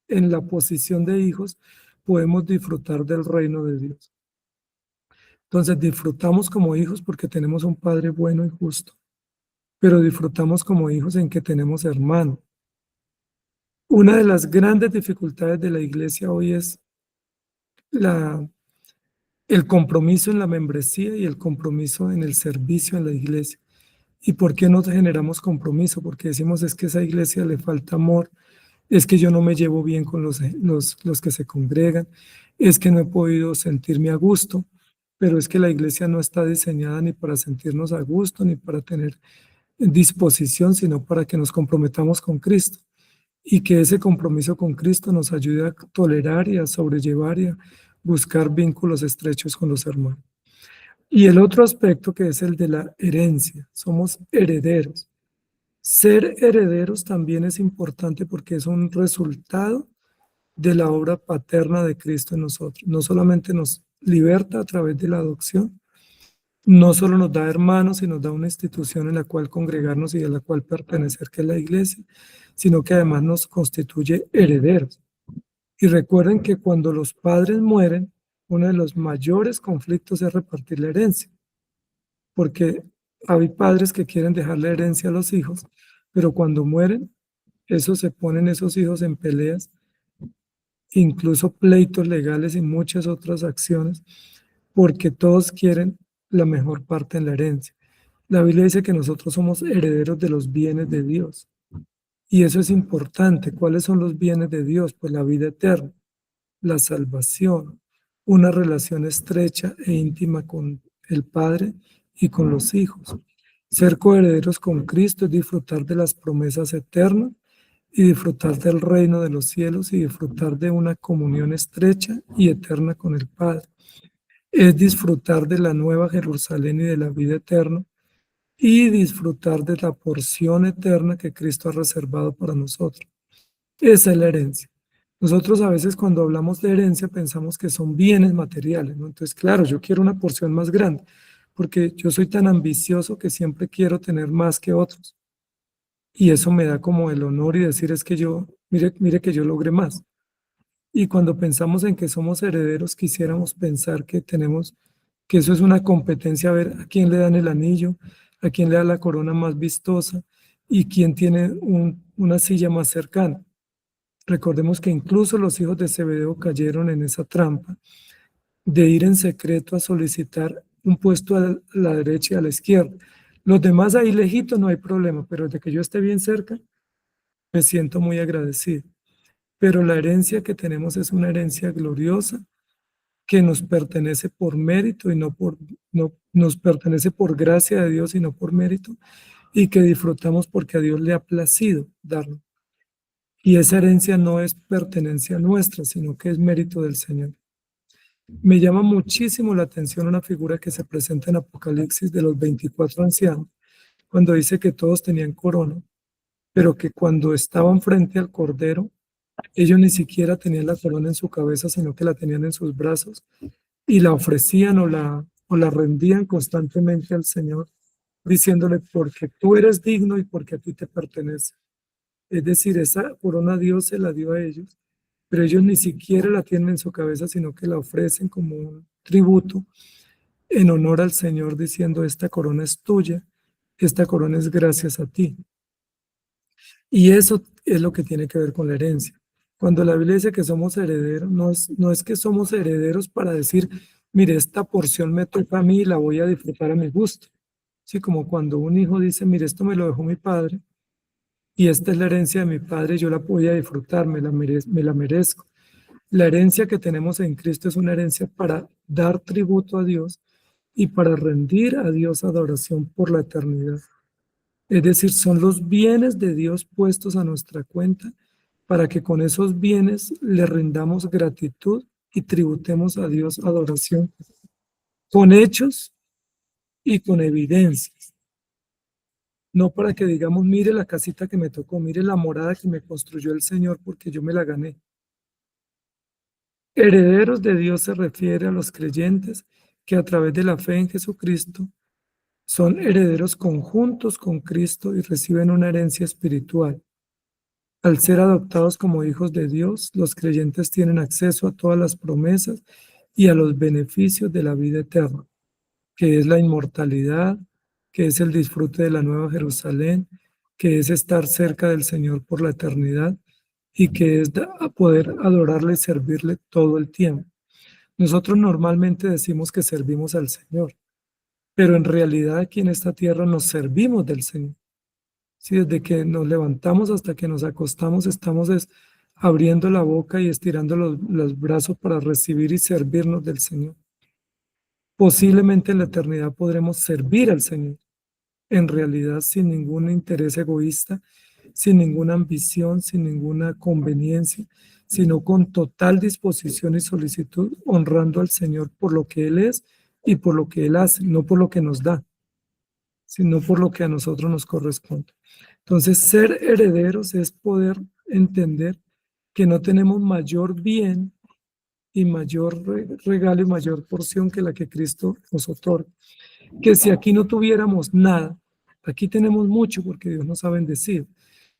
en la posición de hijos podemos disfrutar del reino de Dios. Entonces, disfrutamos como hijos porque tenemos un Padre bueno y justo, pero disfrutamos como hijos en que tenemos hermanos. Una de las grandes dificultades de la iglesia hoy es el compromiso en la membresía y el compromiso en el servicio en la iglesia. ¿Y por qué no generamos compromiso? Porque decimos es que a esa iglesia le falta amor, es que yo no me llevo bien con los que se congregan, es que no he podido sentirme a gusto, pero es que la iglesia no está diseñada ni para sentirnos a gusto, ni para tener disposición, sino para que nos comprometamos con Cristo y que ese compromiso con Cristo nos ayude a tolerar y a sobrellevar y a buscar vínculos estrechos con los hermanos. Y el otro aspecto que es el de la herencia, somos herederos. Ser herederos también es importante porque es un resultado de la obra paterna de Cristo en nosotros. No solamente nos liberta a través de la adopción, no solo nos da hermanos y nos da una institución en la cual congregarnos y a la cual pertenecer, que es la iglesia, sino que además nos constituye herederos. Y recuerden que cuando los padres mueren, uno de los mayores conflictos es repartir la herencia, porque hay padres que quieren dejar la herencia a los hijos, pero cuando mueren, se ponen esos hijos en peleas, incluso pleitos legales y muchas otras acciones, porque todos quieren la mejor parte en la herencia. La Biblia dice que nosotros somos herederos de los bienes de Dios. Y eso es importante. ¿Cuáles son los bienes de Dios? Pues la vida eterna, la salvación, una relación estrecha e íntima con el Padre y con los hijos. Ser coherederos con Cristo es disfrutar de las promesas eternas y disfrutar del reino de los cielos y disfrutar de una comunión estrecha y eterna con el Padre. Es disfrutar de la nueva Jerusalén y de la vida eterna y disfrutar de la porción eterna que Cristo ha reservado para nosotros. Esa es la herencia. Nosotros a veces cuando hablamos de herencia pensamos que son bienes materiales, ¿no? Entonces, claro, yo quiero una porción más grande, porque yo soy tan ambicioso que siempre quiero tener más que otros. Y eso me da como el honor y decir es que yo, mire que yo logré más. Y cuando pensamos en que somos herederos, quisiéramos pensar que que eso es una competencia, a ver a quién le dan el anillo, a quién le da la corona más vistosa y quién tiene una silla más cercana. Recordemos que incluso los hijos de Zebedeo cayeron en esa trampa de ir en secreto a solicitar un puesto a la derecha y a la izquierda. Los demás ahí lejitos no hay problema, pero de que yo esté bien cerca, me siento muy agradecido. Pero la herencia que tenemos es una herencia gloriosa que nos pertenece por mérito y no nos pertenece por gracia de Dios y no por mérito, y que disfrutamos porque a Dios le ha placido darlo. Y esa herencia no es pertenencia nuestra, sino que es mérito del Señor. Me llama muchísimo la atención una figura que se presenta en Apocalipsis de los 24 ancianos, cuando dice que todos tenían corona, pero que cuando estaban frente al Cordero, ellos ni siquiera tenían la corona en su cabeza, sino que la tenían en sus brazos y la ofrecían o la rendían constantemente al Señor, diciéndole, porque tú eres digno y porque a ti te pertenece. Es decir, esa corona Dios se la dio a ellos, pero ellos ni siquiera la tienen en su cabeza, sino que la ofrecen como un tributo en honor al Señor, diciendo, esta corona es tuya, esta corona es gracias a ti. Y eso es lo que tiene que ver con la herencia. Cuando la Biblia dice que somos herederos, no es que somos herederos para decir, mire, esta porción me toca a mí y la voy a disfrutar a mi gusto. Sí, como cuando un hijo dice, mire, esto me lo dejó mi padre y esta es la herencia de mi padre, yo la voy a disfrutar, me la merezco. La herencia que tenemos en Cristo es una herencia para dar tributo a Dios y para rendir a Dios adoración por la eternidad. Es decir, son los bienes de Dios puestos a nuestra cuenta para que con esos bienes le rindamos gratitud y tributemos a Dios adoración con hechos y con evidencias. No para que digamos, mire la casita que me tocó, mire la morada que me construyó el Señor porque yo me la gané. Herederos de Dios se refiere a los creyentes que a través de la fe en Jesucristo son herederos conjuntos con Cristo y reciben una herencia espiritual. Al ser adoptados como hijos de Dios, los creyentes tienen acceso a todas las promesas y a los beneficios de la vida eterna, que es la inmortalidad, que es el disfrute de la Nueva Jerusalén, que es estar cerca del Señor por la eternidad y que es poder adorarle y servirle todo el tiempo. Nosotros normalmente decimos que servimos al Señor, pero en realidad aquí en esta tierra nos servimos del Señor. Sí, desde que nos levantamos hasta que nos acostamos, estamos abriendo la boca y estirando los brazos para recibir y servirnos del Señor. Posiblemente en la eternidad podremos servir al Señor, en realidad sin ningún interés egoísta, sin ninguna ambición, sin ninguna conveniencia, sino con total disposición y solicitud, honrando al Señor por lo que Él es y por lo que Él hace, no por lo que nos da, sino por lo que a nosotros nos corresponde. Entonces, ser herederos es poder entender que no tenemos mayor bien y mayor regalo y mayor porción que la que Cristo nos otorga. Que si aquí no tuviéramos nada, aquí tenemos mucho porque Dios nos ha bendecido,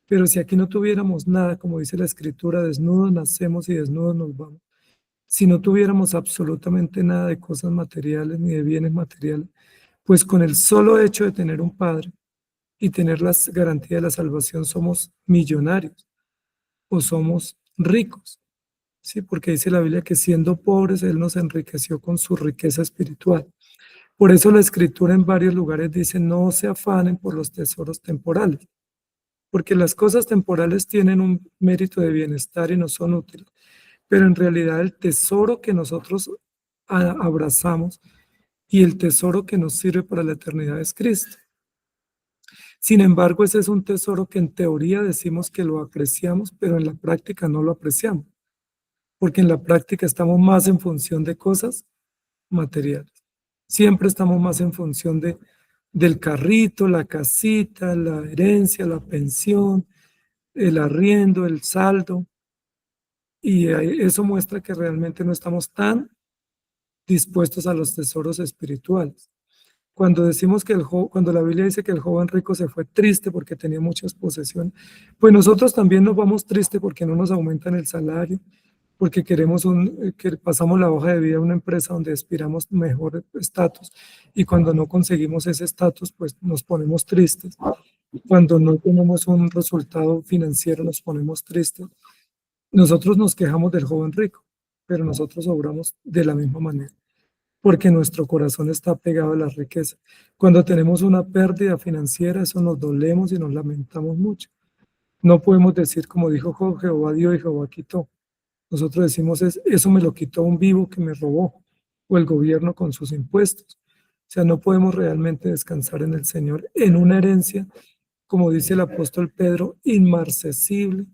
pero si aquí no tuviéramos nada, como dice la Escritura, desnudos nacemos y desnudos nos vamos. Si no tuviéramos absolutamente nada de cosas materiales ni de bienes materiales, pues con el solo hecho de tener un Padre y tener la garantía de la salvación somos millonarios o somos ricos. Sí, porque dice la Biblia que siendo pobres Él nos enriqueció con su riqueza espiritual. Por eso la Escritura en varios lugares dice, no se afanen por los tesoros temporales, porque las cosas temporales tienen un mérito de bienestar y no son útiles, pero en realidad el tesoro que nosotros abrazamos y el tesoro que nos sirve para la eternidad es Cristo. Sin embargo, ese es un tesoro que en teoría decimos que lo apreciamos, pero en la práctica no lo apreciamos, porque en la práctica estamos más en función de cosas materiales. Siempre estamos más en función del carrito, la casita, la herencia, la pensión, el arriendo, el saldo. Y eso muestra que realmente no estamos tan dispuestos a los tesoros espirituales. Cuando decimos que cuando la Biblia dice que el joven rico se fue triste porque tenía muchas posesiones, pues nosotros también nos vamos tristes porque no nos aumentan el salario, porque queremos que pasamos la hoja de vida a una empresa donde aspiramos mejor estatus y cuando no conseguimos ese estatus, pues nos ponemos tristes. Cuando no tenemos un resultado financiero, nos ponemos tristes. Nosotros nos quejamos del joven rico, pero nosotros obramos de la misma manera, porque nuestro corazón está pegado a la riqueza. Cuando tenemos una pérdida financiera, eso nos dolemos y nos lamentamos mucho. No podemos decir, como dijo Job, Jehová dio y Jehová quitó. Nosotros decimos, eso me lo quitó un vivo que me robó, o el gobierno con sus impuestos. O sea, no podemos realmente descansar en el Señor, en una herencia, como dice el apóstol Pedro, inmarcesible,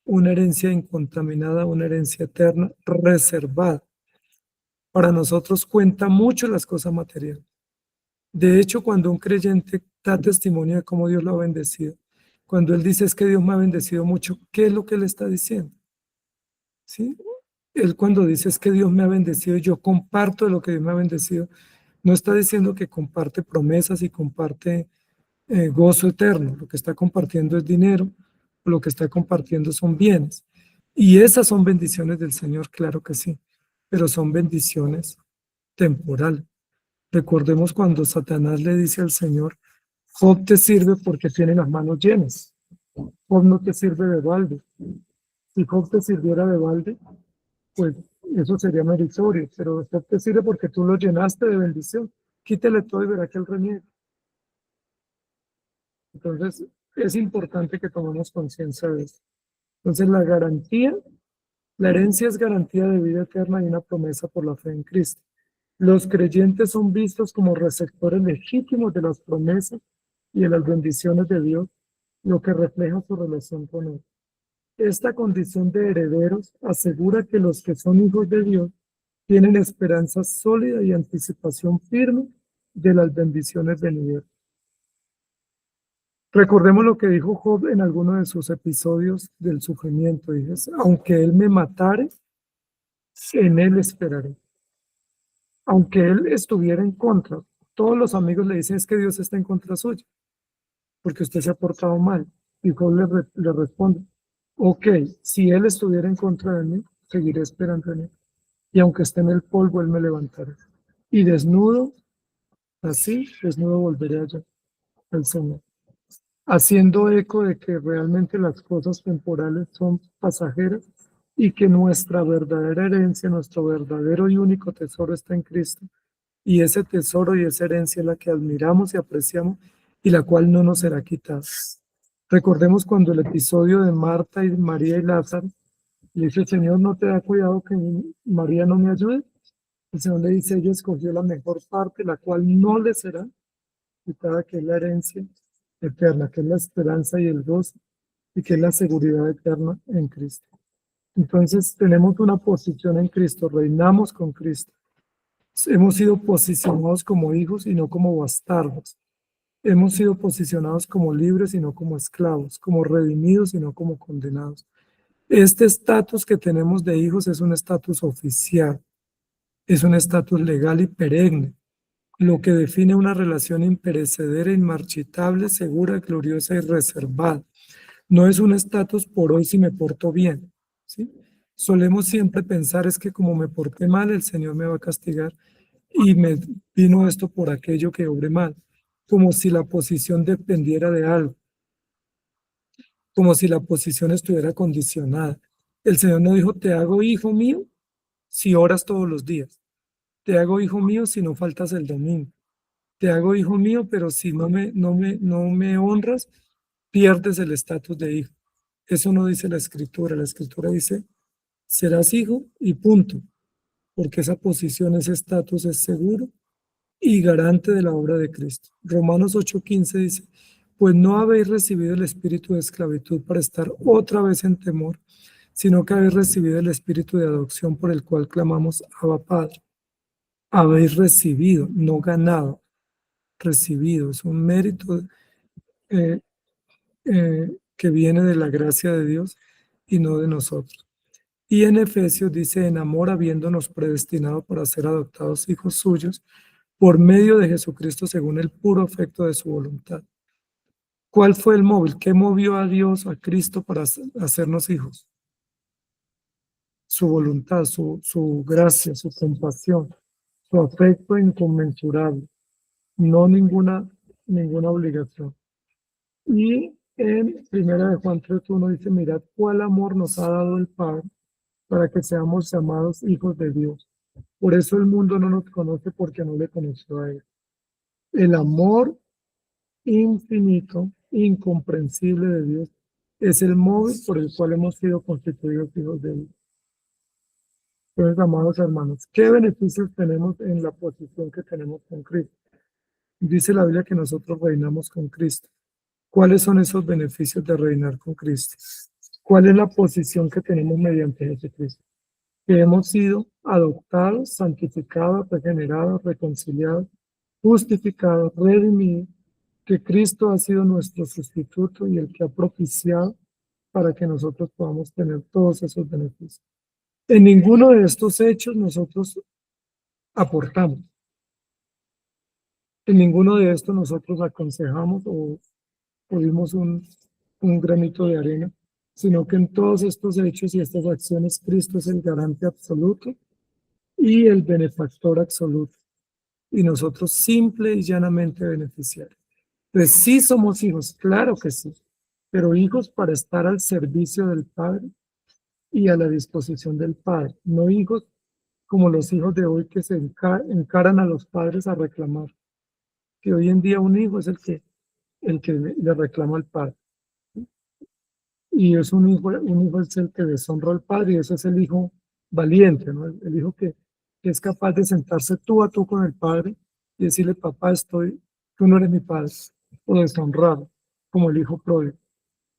una herencia incontaminada, una herencia eterna, reservada. Para nosotros cuenta mucho las cosas materiales. De hecho, cuando un creyente da testimonio de cómo Dios lo ha bendecido, cuando él dice es que Dios me ha bendecido mucho, ¿qué es lo que él está diciendo? ¿Sí? Él cuando dice es que Dios me ha bendecido, yo comparto de lo que Dios me ha bendecido, no está diciendo que comparte promesas y comparte gozo eterno. Lo que está compartiendo es dinero, lo que está compartiendo son bienes. Y esas son bendiciones del Señor, claro que sí, pero son bendiciones temporales. Recordemos cuando Satanás le dice al Señor, Job te sirve porque tiene las manos llenas. Job no te sirve de balde. Si Job te sirviera de balde, pues eso sería meritorio, pero Job te sirve porque tú lo llenaste de bendición. Quítele todo y verá que él reniega. Entonces, es importante que tomemos conciencia de eso. Entonces, la herencia es garantía de vida eterna y una promesa por la fe en Cristo. Los creyentes son vistos como receptores legítimos de las promesas y de las bendiciones de Dios, lo que refleja su relación con Él. Esta condición de herederos asegura que los que son hijos de Dios tienen esperanza sólida y anticipación firme de las bendiciones venideras. Recordemos lo que dijo Job en alguno de sus episodios del sufrimiento. Dice, aunque él me matare, en él esperaré. Aunque él estuviera en contra, todos los amigos le dicen es que Dios está en contra suya, porque usted se ha portado mal. Y Job le responde, ok, si él estuviera en contra de mí, seguiré esperando en él. Y aunque esté en el polvo, él me levantará. Y desnudo, así, desnudo volveré allá al Señor. Haciendo eco de que realmente las cosas temporales son pasajeras y que nuestra verdadera herencia, nuestro verdadero y único tesoro está en Cristo. Y ese tesoro y esa herencia es la que admiramos y apreciamos y la cual no nos será quitada. Recordemos cuando el episodio de Marta y María y Lázaro, le dice, Señor, ¿no te da cuidado que María no me ayude? El Señor le dice, ella escogió la mejor parte, la cual no le será quitada, que es la herencia eterna, que es la esperanza y el gozo, y que es la seguridad eterna en Cristo. Entonces tenemos una posición en Cristo, reinamos con Cristo. Hemos sido posicionados como hijos y no como bastardos. Hemos sido posicionados como libres y no como esclavos, como redimidos y no como condenados. Este estatus que tenemos de hijos es un estatus oficial, es un estatus legal y perenne, lo que define una relación imperecedera, inmarchitable, segura, gloriosa y reservada. No es un estatus por hoy si me porto bien, ¿sí? Solemos siempre pensar es que como me porté mal, el Señor me va a castigar y me vino esto por aquello que obré mal, como si la posición dependiera de algo, como si la posición estuviera condicionada. El Señor no dijo, te hago hijo mío si oras todos los días, te hago hijo mío si no faltas el domingo, te hago hijo mío, pero si no me honras, pierdes el estatus de hijo. Eso no dice la escritura dice, serás hijo y punto, porque esa posición, ese estatus es seguro y garante de la obra de Cristo. Romanos 8:15 dice, pues no habéis recibido el espíritu de esclavitud para estar otra vez en temor, sino que habéis recibido el espíritu de adopción por el cual clamamos Abba Padre. Habéis recibido, no ganado, recibido. Es un mérito eh, que viene de la gracia de Dios y no de nosotros. Y en Efesios dice, en amor habiéndonos predestinado para ser adoptados hijos suyos por medio de Jesucristo según el puro afecto de su voluntad. ¿Cuál fue el móvil? ¿Qué movió a Dios, a Cristo, para hacernos hijos? Su voluntad, su gracia, su compasión, su afecto inconmensurable, no ninguna obligación. Y en 1 Juan 3:1 dice, mirad cuál amor nos ha dado el Padre para que seamos llamados hijos de Dios. Por eso el mundo no nos conoce porque no le conoció a Él. El amor infinito, incomprensible de Dios es el móvil por el cual hemos sido constituidos hijos de Dios. Entonces, amados hermanos, ¿qué beneficios tenemos en la posición que tenemos con Cristo? Dice la Biblia que nosotros reinamos con Cristo. ¿Cuáles son esos beneficios de reinar con Cristo? ¿Cuál es la posición que tenemos mediante Jesucristo? Que hemos sido adoptados, santificados, regenerados, reconciliados, justificados, redimidos, que Cristo ha sido nuestro sustituto y el que ha propiciado para que nosotros podamos tener todos esos beneficios. En ninguno de estos hechos nosotros aportamos. En ninguno de estos nosotros aconsejamos o dimos un granito de arena, sino que en todos estos hechos y estas acciones Cristo es el garante absoluto y el benefactor absoluto, y nosotros simple y llanamente beneficiarios. Pues sí somos hijos, claro que sí, pero hijos para estar al servicio del Padre y a la disposición del Padre, no hijos como los hijos de hoy que se encaran a los padres a reclamar, que hoy en día un hijo es el que le reclama al padre. Y es un hijo es el que deshonra al padre, y ese es el hijo valiente, ¿no? El hijo que es capaz de sentarse tú a tú con el padre y decirle, papá, tú no eres mi padre, o deshonrado, como el hijo pródigo.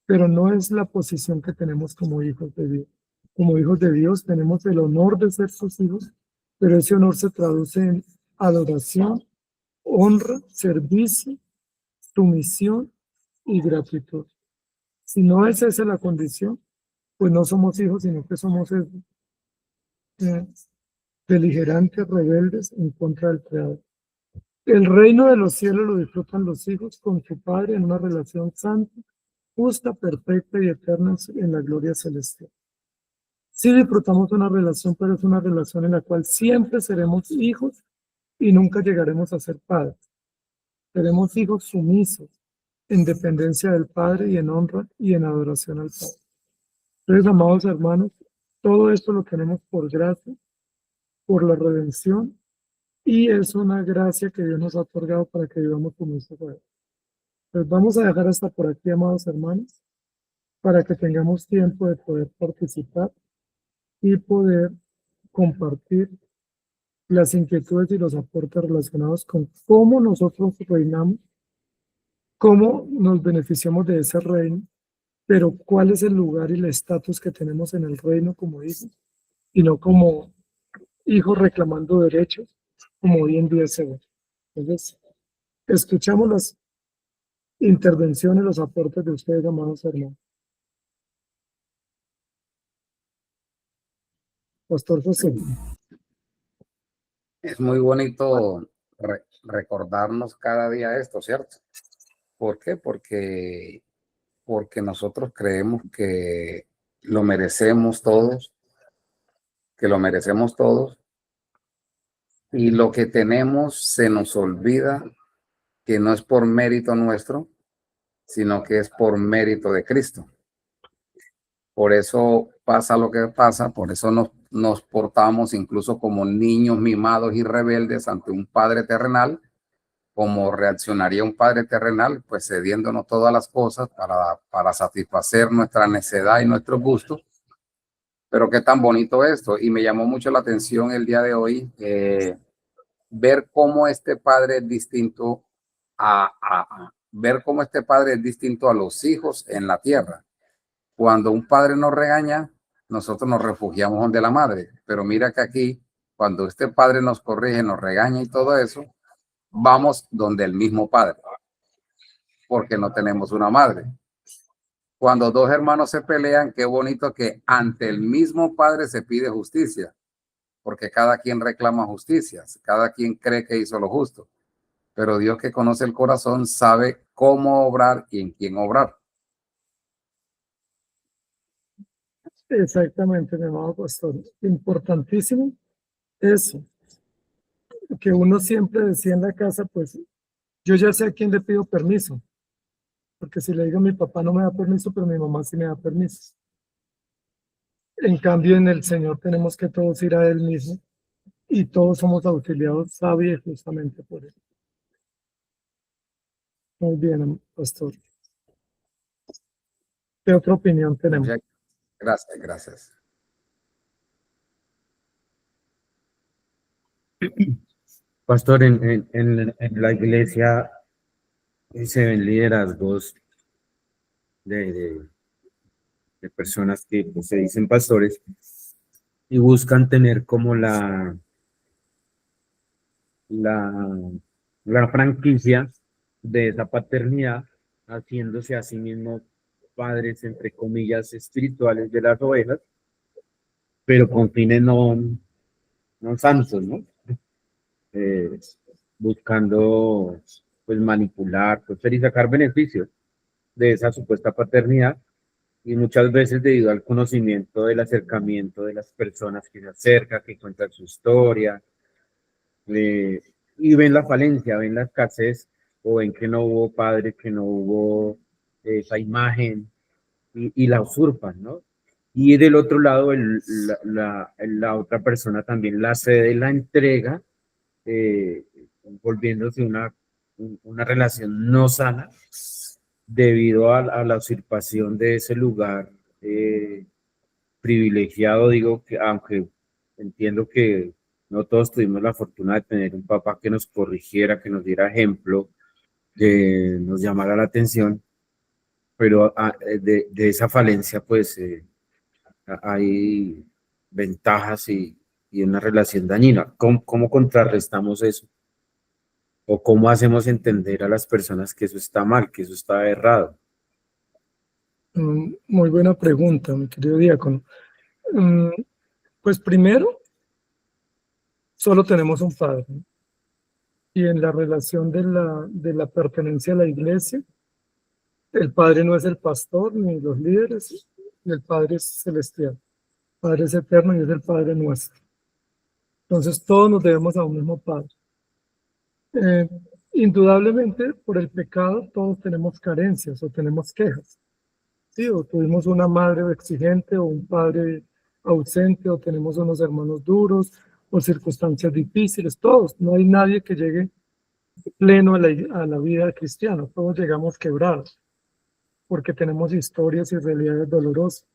Pero no es la posición que tenemos como hijos de Dios. Como hijos de Dios tenemos el honor de ser sus hijos, pero ese honor se traduce en adoración, honra, servicio, sumisión y gratitud. Si no es esa la condición, pues no somos hijos, sino que somos beligerantes, rebeldes en contra del Creador. El reino de los cielos lo disfrutan los hijos con su Padre en una relación santa, justa, perfecta y eterna en la gloria celestial. Sí disfrutamos una relación, pero es una relación en la cual siempre seremos hijos y nunca llegaremos a ser padres. Seremos hijos sumisos, en dependencia del Padre y en honra y en adoración al Padre. Entonces, amados hermanos, todo esto lo tenemos por gracia, por la redención, y es una gracia que Dios nos ha otorgado para que vivamos como hijos de Él. Pues vamos a dejar hasta por aquí, amados hermanos, para que tengamos tiempo de poder participar y poder compartir las inquietudes y los aportes relacionados con cómo nosotros reinamos, cómo nos beneficiamos de ese reino, pero cuál es el lugar y el estatus que tenemos en el reino como hijos, y no como hijos reclamando derechos, como hoy en día se ve. Entonces, escuchamos intervenciones, los aportes de ustedes, amados hermanos. Pastor José. Es muy bonito recordarnos cada día esto, ¿cierto? ¿Por qué? Porque nosotros creemos que lo merecemos todos, que lo merecemos todos, y lo que tenemos se nos olvida que no es por mérito nuestro, sino que es por mérito de Cristo. Por eso pasa lo que pasa, por eso nos portamos incluso como niños mimados y rebeldes ante un Padre terrenal, como reaccionaría un Padre terrenal, pues cediéndonos todas las cosas para satisfacer nuestra necedad y nuestros gustos. Pero qué tan bonito esto. Y me llamó mucho la atención el día de hoy ver cómo este Padre es distinto ver cómo este Padre es distinto a los hijos en la tierra. Cuando un padre nos regaña, nosotros nos refugiamos donde la madre. Pero mira que aquí, cuando este padre nos corrige, nos regaña y todo eso, vamos donde el mismo padre, porque no tenemos una madre. Cuando dos hermanos se pelean, qué bonito que ante el mismo padre se pide justicia, porque cada quien reclama justicia, cada quien cree que hizo lo justo. Pero Dios, que conoce el corazón, sabe cómo obrar y en quién obrar. Exactamente, mi amado pastor. Importantísimo eso, que uno siempre decía en la casa, pues yo ya sé a quién le pido permiso, porque si le digo a mi papá no me da permiso, pero mi mamá sí me da permiso. En cambio, en el Señor tenemos que todos ir a Él mismo y todos somos auxiliados sabios justamente por Él. Muy bien, pastor. ¿Qué otra opinión tenemos? Gracias, gracias. Pastor, en la iglesia se ven liderazgos de personas que pues, se dicen pastores y buscan tener como la franquicia de esa paternidad, haciéndose a sí mismos padres, entre comillas, espirituales de las ovejas, pero con fines no santos, ¿no? Buscando pues manipular, pues y sacar beneficios de esa supuesta paternidad, y muchas veces debido al conocimiento del acercamiento de las personas que se acercan, que cuentan su historia, y ven la falencia, ven la escasez, o ven que no hubo padre, que no hubo esa imagen, y la usurpan, ¿no? Y del otro lado, la otra persona también la cede, la entrega, volviéndose una relación no sana debido a la usurpación de ese lugar privilegiado. Digo que, aunque entiendo que no todos tuvimos la fortuna de tener un papá que nos corrigiera, que nos diera ejemplo, que nos llamara la atención, pero de esa falencia pues hay ventajas y una relación dañina. ¿Cómo contrarrestamos eso? ¿O cómo hacemos entender a las personas que eso está mal, que eso está errado? Muy buena pregunta, mi querido diácono. Pues primero, solo tenemos un padre. Y en la relación de la pertenencia a la iglesia, el padre no es el pastor ni los líderes, y el padre es celestial. El padre es eterno y es el padre nuestro. Entonces todos nos debemos a un mismo padre. Indudablemente, por el pecado, todos tenemos carencias o tenemos quejas. Sí, o tuvimos una madre exigente o un padre ausente, o tenemos unos hermanos duros o circunstancias difíciles, todos. No hay nadie que llegue pleno a la vida cristiana. Todos llegamos quebrados porque tenemos historias y realidades dolorosas.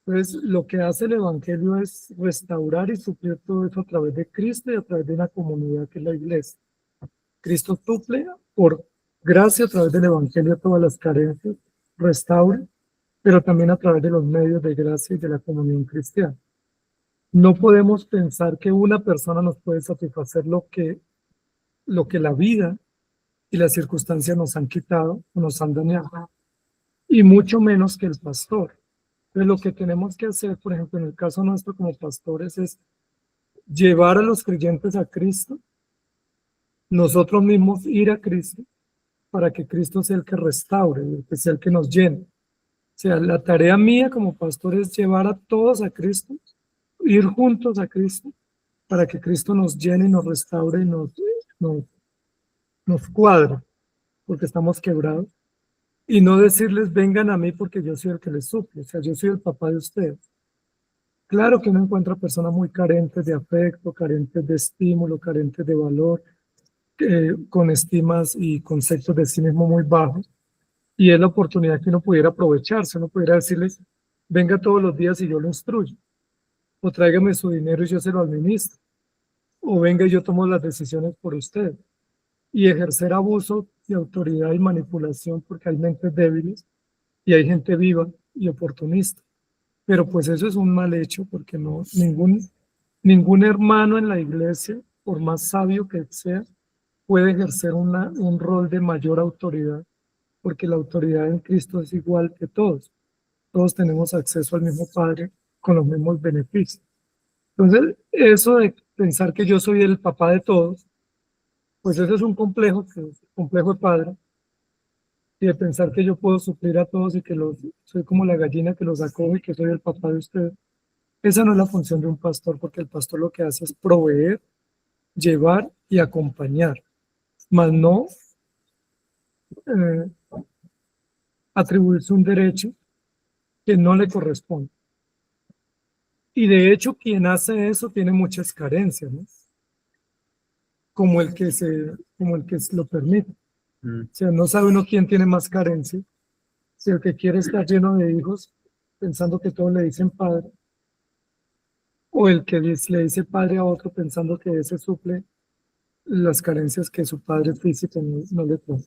Entonces, lo que hace el Evangelio es restaurar y suplir todo eso a través de Cristo y a través de una comunidad que es la iglesia. Cristo suple por gracia a través del Evangelio todas las carencias, restaura, pero también a través de los medios de gracia y de la comunión cristiana. No podemos pensar que una persona nos puede satisfacer lo que la vida y las circunstancias nos han quitado, nos han dañado, y mucho menos que el pastor. Entonces, lo que tenemos que hacer, por ejemplo, en el caso nuestro como pastores, es llevar a los creyentes a Cristo, nosotros mismos ir a Cristo, para que Cristo sea el que restaure, el que sea el que nos llene. O sea, la tarea mía como pastor es llevar a todos a Cristo, ir juntos a Cristo, para que Cristo nos llene y nos restaure y nos cuadre, porque estamos quebrados. Y no decirles, vengan a mí porque yo soy el que les suple, o sea, yo soy el papá de ustedes. Claro que uno encuentra personas muy carentes de afecto, carentes de estímulo, carentes de valor, con estimas y conceptos de sí mismo muy bajos. Y es la oportunidad que uno pudiera aprovecharse, uno pudiera decirles, venga todos los días y yo lo instruyo, o tráigame su dinero y yo se lo administro, o venga y yo tomo las decisiones por usted. Y ejercer abuso de autoridad y manipulación, porque hay mentes débiles y hay gente viva y oportunista. Pero pues eso es un mal hecho, porque no, ningún hermano en la iglesia, por más sabio que sea, puede ejercer un rol de mayor autoridad, porque la autoridad en Cristo es igual que todos. Todos tenemos acceso al mismo Padre con los mismos beneficios. Entonces, eso de pensar que yo soy el papá de todos, pues ese es un complejo, que es el complejo de padre, y de pensar que yo puedo suplir a todos y que soy como la gallina que los acoge y que soy el papá de ustedes. Esa no es la función de un pastor, porque el pastor lo que hace es proveer, llevar y acompañar, más no eh, atribuirse un derecho que no le corresponde. Y de hecho, quien hace eso tiene muchas carencias, ¿no? Como el que lo permite. O sea, no sabe uno quién tiene más carencia. Si el que quiere estar lleno de hijos, pensando que todos le dicen padre, o el que le dice padre a otro pensando que ese suple las carencias que su padre físico no le pone.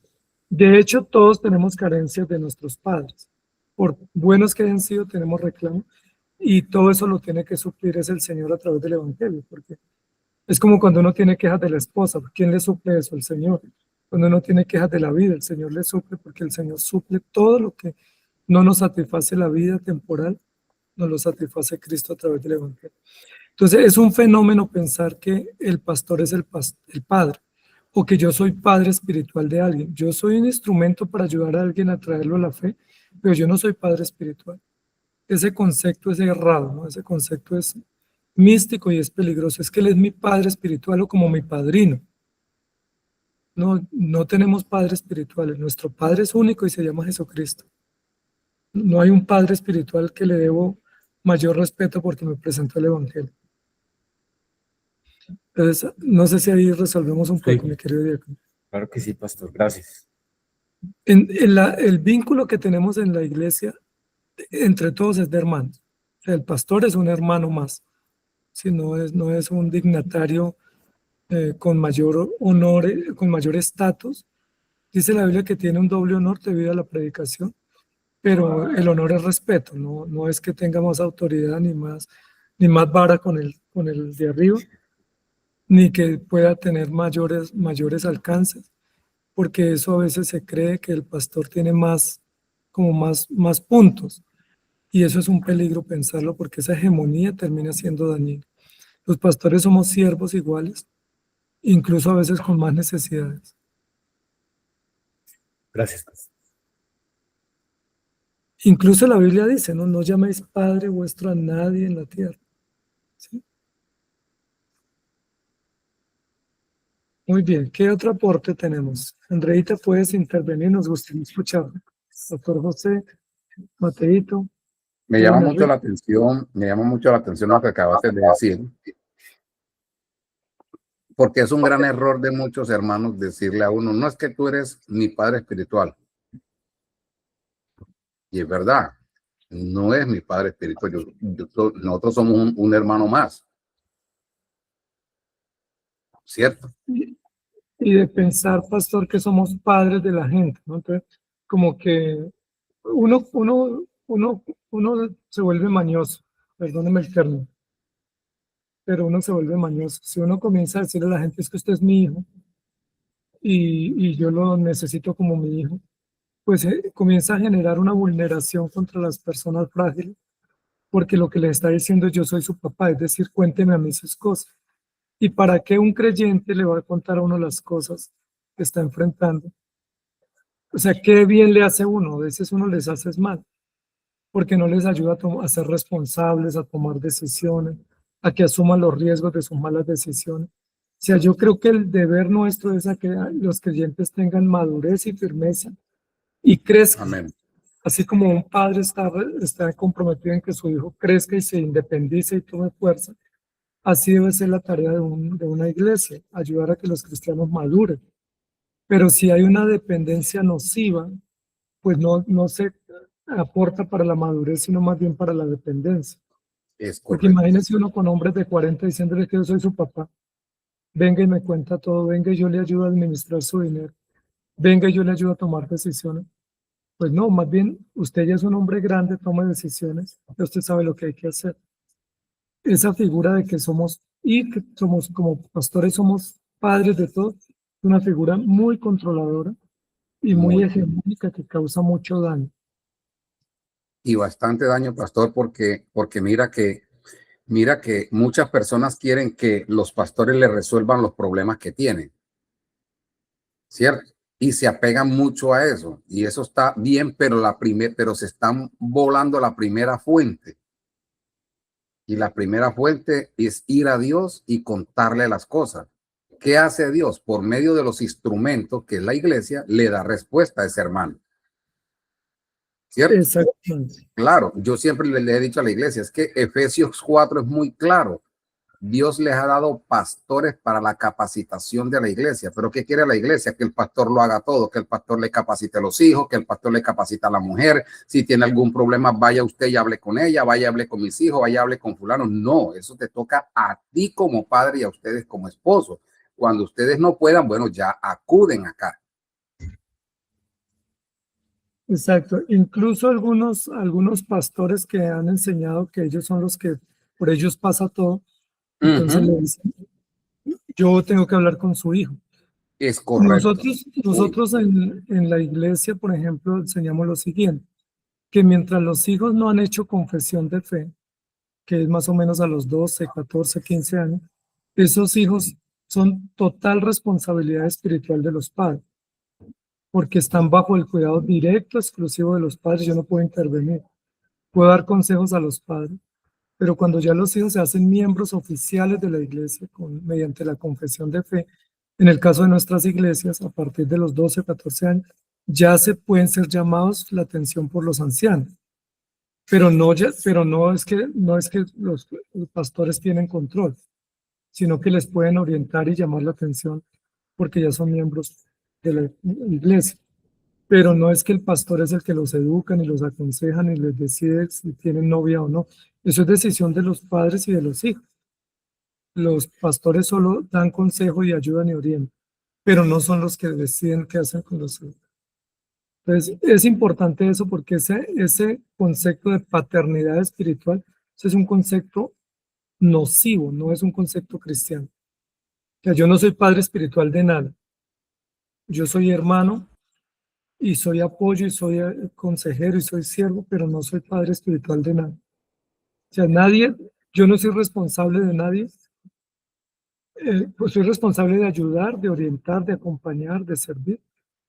De hecho, todos tenemos carencias de nuestros padres. Por buenos que hayan sido, tenemos reclamos, y todo eso lo tiene que suplir es el Señor a través del Evangelio, porque es como cuando uno tiene quejas de la esposa, ¿quién le suple eso? El Señor. Cuando uno tiene quejas de la vida, el Señor le suple, porque el Señor suple todo lo que no nos satisface la vida temporal, nos lo satisface Cristo a través del Evangelio. Entonces es un fenómeno pensar que el pastor es el padre, o que yo soy padre espiritual de alguien. Yo soy un instrumento para ayudar a alguien a traerlo a la fe, pero yo no soy padre espiritual. Ese concepto es errado, ¿no? Ese concepto es místico y es peligroso. Es que él es mi padre espiritual o como mi padrino. No, no tenemos padres espirituales. Nuestro padre es único y se llama Jesucristo. No hay un padre espiritual que le debo mayor respeto porque me presentó el Evangelio. Entonces, no sé si ahí resolvemos un poco, Sí. mi querido diácono. Claro que sí, pastor, gracias. El vínculo que tenemos en la iglesia entre todos es de hermanos. O sea, el pastor es un hermano más, si no es un dignatario con mayor honor, con mayor estatus. Dice la Biblia que tiene un doble honor debido a la predicación, pero el honor es respeto, no es que tenga más autoridad ni más vara con el de arriba, ni que pueda tener mayores alcances, porque eso a veces se cree que el pastor tiene más puntos, y eso es un peligro pensarlo, porque esa hegemonía termina siendo dañina. Los pastores somos siervos iguales, incluso a veces con más necesidades. Gracias, pastor. Incluso la Biblia dice, no llaméis Padre vuestro a nadie en la tierra. ¿Sí? Muy bien, ¿qué otro aporte tenemos? Andreita, puedes intervenir, nos gustaría escuchar. Doctor José, Mateito. Me llama mucho la atención lo que acabaste de decir, porque es un gran error de muchos hermanos decirle a uno, no es que tú eres mi padre espiritual. Y es verdad, no es mi padre espiritual, nosotros somos un hermano más. ¿Cierto? Y de pensar, pastor, que somos padres de la gente, ¿no? Entonces, como que uno se vuelve mañoso, perdóneme el término, pero uno se vuelve mañoso. Si uno comienza a decirle a la gente, es que usted es mi hijo, y yo lo necesito como mi hijo, pues comienza a generar una vulneración contra las personas frágiles, porque lo que le está diciendo es yo soy su papá, es decir, cuénteme a mí sus cosas. ¿Y para qué un creyente le va a contar a uno las cosas que está enfrentando? O sea, ¿qué bien le hace uno? A veces uno les hace mal, porque no les ayuda a ser responsables, a tomar decisiones, a que asuman los riesgos de sus malas decisiones. O sea, yo creo que el deber nuestro es a que los creyentes tengan madurez y firmeza y crezcan. Amén. Así como un padre está comprometido en que su hijo crezca y se independice y tome fuerza, así debe ser la tarea de una iglesia, ayudar a que los cristianos maduren. Pero si hay una dependencia nociva, pues no se aporta para la madurez, sino más bien para la dependencia. Es Porque correcto. imagínense uno con hombres de 40 diciéndole que yo soy su papá. Venga y me cuenta todo, venga y yo le ayudo a administrar su dinero, venga y yo le ayudo a tomar decisiones. Pues no, más bien usted ya es un hombre grande, toma decisiones, ya usted sabe lo que hay que hacer. Esa figura de que somos, y que somos como pastores, somos padres de todos, es una figura muy controladora y muy Muy. hegemónica que causa mucho daño. Y bastante daño, pastor, porque mira que muchas personas quieren que los pastores le resuelvan los problemas que tienen, ¿cierto? Y se apegan mucho a eso. Y eso está bien, pero se están volando la primera fuente. Y la primera fuente es ir a Dios y contarle las cosas. ¿Qué hace Dios? Por medio de los instrumentos que es la iglesia, le da respuesta a ese hermano. ¿Cierto? Exactamente. Claro, yo siempre le he dicho a la iglesia, es que Efesios 4 es muy claro. Dios les ha dado pastores para la capacitación de la iglesia. Pero ¿qué quiere la iglesia? Que el pastor lo haga todo, que el pastor le capacite a los hijos, que el pastor le capacite a la mujer. Si tiene algún problema, vaya usted y hable con ella, vaya y hable con mis hijos, vaya y hable con fulano. No, eso te toca a ti como padre y a ustedes como esposo. Cuando ustedes no puedan, bueno, ya acuden acá. Exacto. Incluso algunos pastores que han enseñado que ellos son los que por ellos pasa todo, entonces le dicen, yo tengo que hablar con su hijo. Es correcto. Nosotros en la iglesia, por ejemplo, enseñamos lo siguiente, que mientras los hijos no han hecho confesión de fe, que es más o menos a los 12, 14, 15 años, esos hijos son total responsabilidad espiritual de los padres, porque están bajo el cuidado directo, exclusivo de los padres. Yo no puedo intervenir, puedo dar consejos a los padres, pero cuando ya los hijos se hacen miembros oficiales de la iglesia mediante la confesión de fe, en el caso de nuestras iglesias, a partir de los 12 o 14 años, ya se pueden ser llamados la atención por los ancianos. Pero no es que los pastores tienen control, sino que les pueden orientar y llamar la atención porque ya son miembros de la iglesia. Pero no es que el pastor es el que los educa, ni los aconseja, ni les decide si tienen novia o no. Eso es decisión de los padres y de los hijos. Los pastores solo dan consejo y ayudan y orientan, pero no son los que deciden qué hacen con los hijos. Entonces, es importante eso porque ese concepto de paternidad espiritual es un concepto nocivo, no es un concepto cristiano. O sea, yo no soy padre espiritual de nada. Yo soy hermano y soy apoyo y soy consejero y soy siervo, pero no soy padre espiritual de nada. O sea, yo no soy responsable de nadie. Pues soy responsable de ayudar, de orientar, de acompañar, de servir,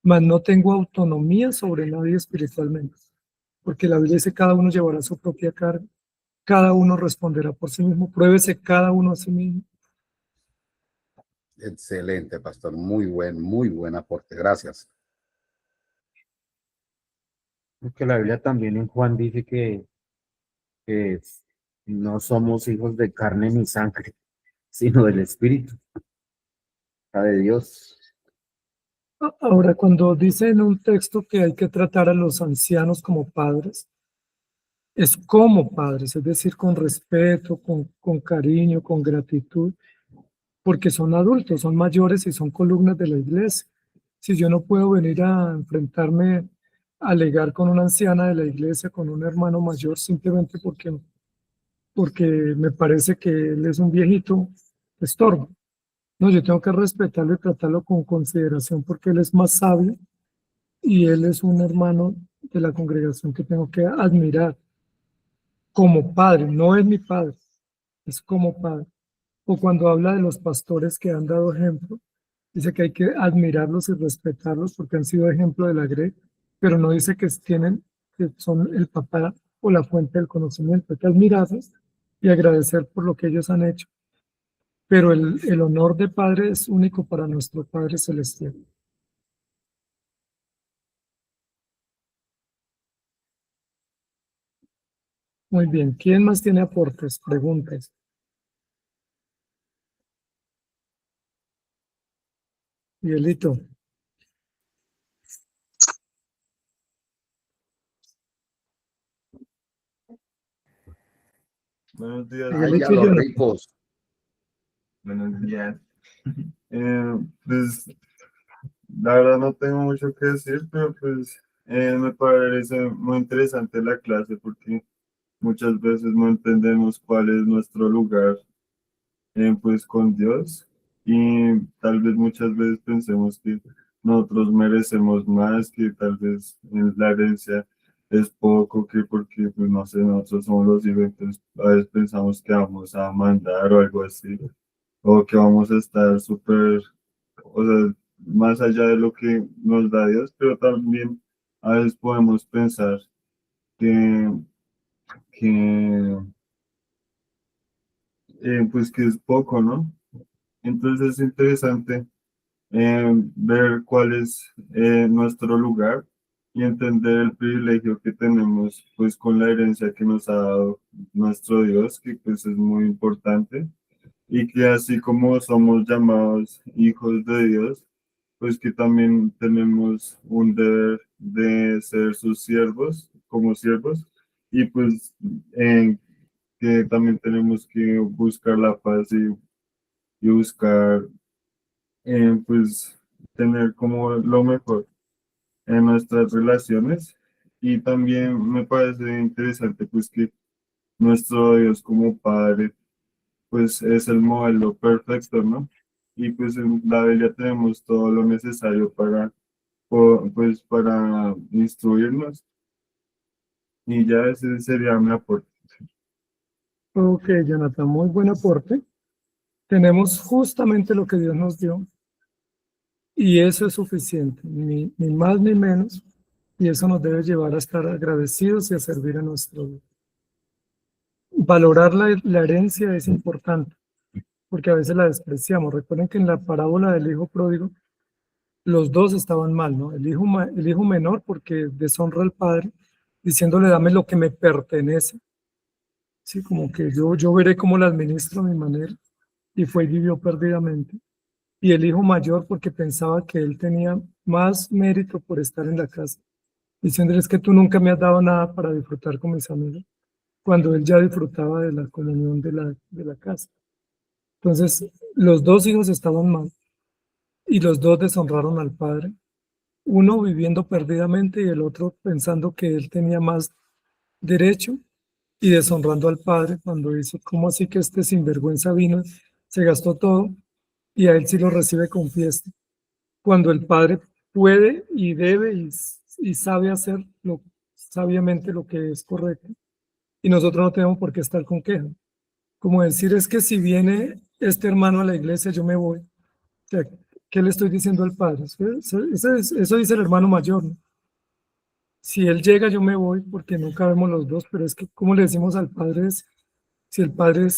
mas no tengo autonomía sobre nadie espiritualmente, porque la Biblia dice cada uno llevará su propia carga, cada uno responderá por sí mismo, pruébese cada uno a sí mismo. Excelente, pastor. Muy buen aporte. Gracias. Porque la Biblia también en Juan dice que no somos hijos de carne ni sangre, sino del Espíritu, de Dios. Ahora, cuando dice en un texto que hay que tratar a los ancianos como padres, es como padres, es decir, con respeto, con cariño, con gratitud, porque son adultos, son mayores y son columnas de la iglesia. Si yo no puedo venir a enfrentarme, a alegar con una anciana de la iglesia, con un hermano mayor, simplemente porque me parece que él es un viejito, estorbo. No, yo tengo que respetarlo y tratarlo con consideración porque él es más sabio y él es un hermano de la congregación que tengo que admirar como padre. No es mi padre, es como padre. O cuando habla de los pastores que han dado ejemplo, dice que hay que admirarlos y respetarlos porque han sido ejemplo de la grey, pero no dice que son el papá o la fuente del conocimiento. Hay que admirarlos y agradecer por lo que ellos han hecho. Pero el honor de padre es único para nuestro Padre Celestial. Muy bien. ¿Quién más tiene aportes, preguntas? Miguelito. Buenos días. Miguelito Ay, a y los Jonathan. ricos. Buenos días. Pues la verdad no tengo mucho que decir, pero pues me parece muy interesante la clase porque muchas veces no entendemos cuál es nuestro lugar pues con Dios y tal vez muchas veces pensemos que nosotros merecemos más, que tal vez en la herencia es poco, que porque pues no sé, nosotros somos los hijos, entonces a veces pensamos que vamos a mandar o algo así, o que vamos a estar súper, o sea, más allá de lo que nos da Dios, pero también a veces podemos pensar que, que pues que es poco, ¿no? Entonces es interesante ver cuál es nuestro lugar y entender el privilegio que tenemos pues con la herencia que nos ha dado nuestro Dios, que pues es muy importante y que así como somos llamados hijos de Dios, pues que también tenemos un deber de ser sus siervos, como siervos, y pues que también tenemos que buscar la paz y buscar pues tener como lo mejor en nuestras relaciones. Y también me parece interesante pues que nuestro Dios como Padre pues es el modelo perfecto, ¿no? Y pues en la Biblia tenemos todo lo necesario para, pues, para instruirnos. Y ya ese sería mi aporte. Ok, Jonathan, muy buen aporte. Tenemos justamente lo que Dios nos dio y eso es suficiente, ni más ni menos. Y eso nos debe llevar a estar agradecidos y a servir a nuestro Dios. Valorar la herencia es importante porque a veces la despreciamos. Recuerden que en la parábola del hijo pródigo, los dos estaban mal, ¿no? El hijo menor porque deshonra al padre, diciéndole, dame lo que me pertenece. Sí, como que yo veré cómo la administro a mi manera. Y fue y vivió perdidamente. Y el hijo mayor porque pensaba que él tenía más mérito por estar en la casa, diciéndoles que tú nunca me has dado nada para disfrutar con mis amigos, cuando él ya disfrutaba de la comunión de la casa. Entonces, los dos hijos estaban mal y los dos deshonraron al padre, uno viviendo perdidamente y el otro pensando que él tenía más derecho y deshonrando al padre cuando dice, ¿cómo así que este sinvergüenza vino, se gastó todo y a él sí lo recibe con fiesta? Cuando el padre puede y debe y sabe hacer sabiamente lo que es correcto y nosotros no tenemos por qué estar con queja. Como decir es que si viene este hermano a la iglesia yo me voy. O sea, ¿qué le estoy diciendo al padre? Eso dice el hermano mayor, ¿no? Si él llega, yo me voy porque no cabemos los dos, pero es que, ¿cómo le decimos al padre? Si el padre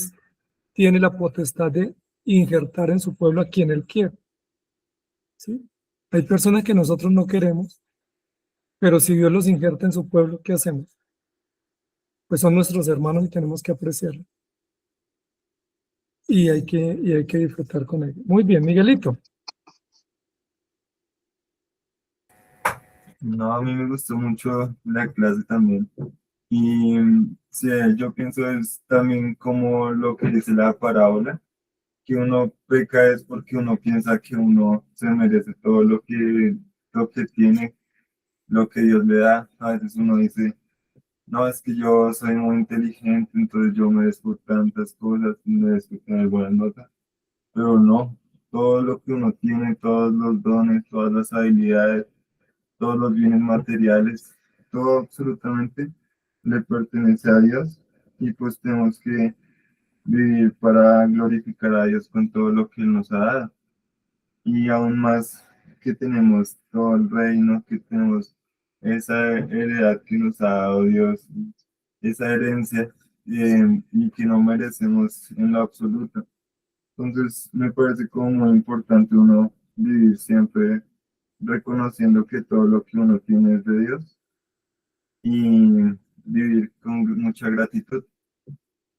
tiene la potestad de injertar en su pueblo a quien él quiere, ¿sí? Hay personas que nosotros no queremos, pero si Dios los injerta en su pueblo, ¿qué hacemos? Pues son nuestros hermanos y tenemos que apreciarlos. Y hay que disfrutar con ellos. Muy bien, Miguelito. No, a mí me gustó mucho la clase también. Y sí, yo pienso es también como lo que dice la parábola, que uno peca es porque uno piensa que uno se merece todo lo que tiene, lo que Dios le da. A veces uno dice, no, es que yo soy muy inteligente, entonces yo merezco tantas cosas, merezco tener buenas notas, pero no, todo lo que uno tiene, todos los dones, todas las habilidades, todos los bienes materiales, todo absolutamente le pertenece a Dios y pues tenemos que vivir para glorificar a Dios con todo lo que Él nos ha dado. Y aún más que tenemos todo el reino, que tenemos esa heredad que nos ha dado Dios, esa herencia y que no merecemos en lo absoluto. Entonces me parece como muy importante uno vivir siempre reconociendo que todo lo que uno tiene es de Dios y vivir con mucha gratitud.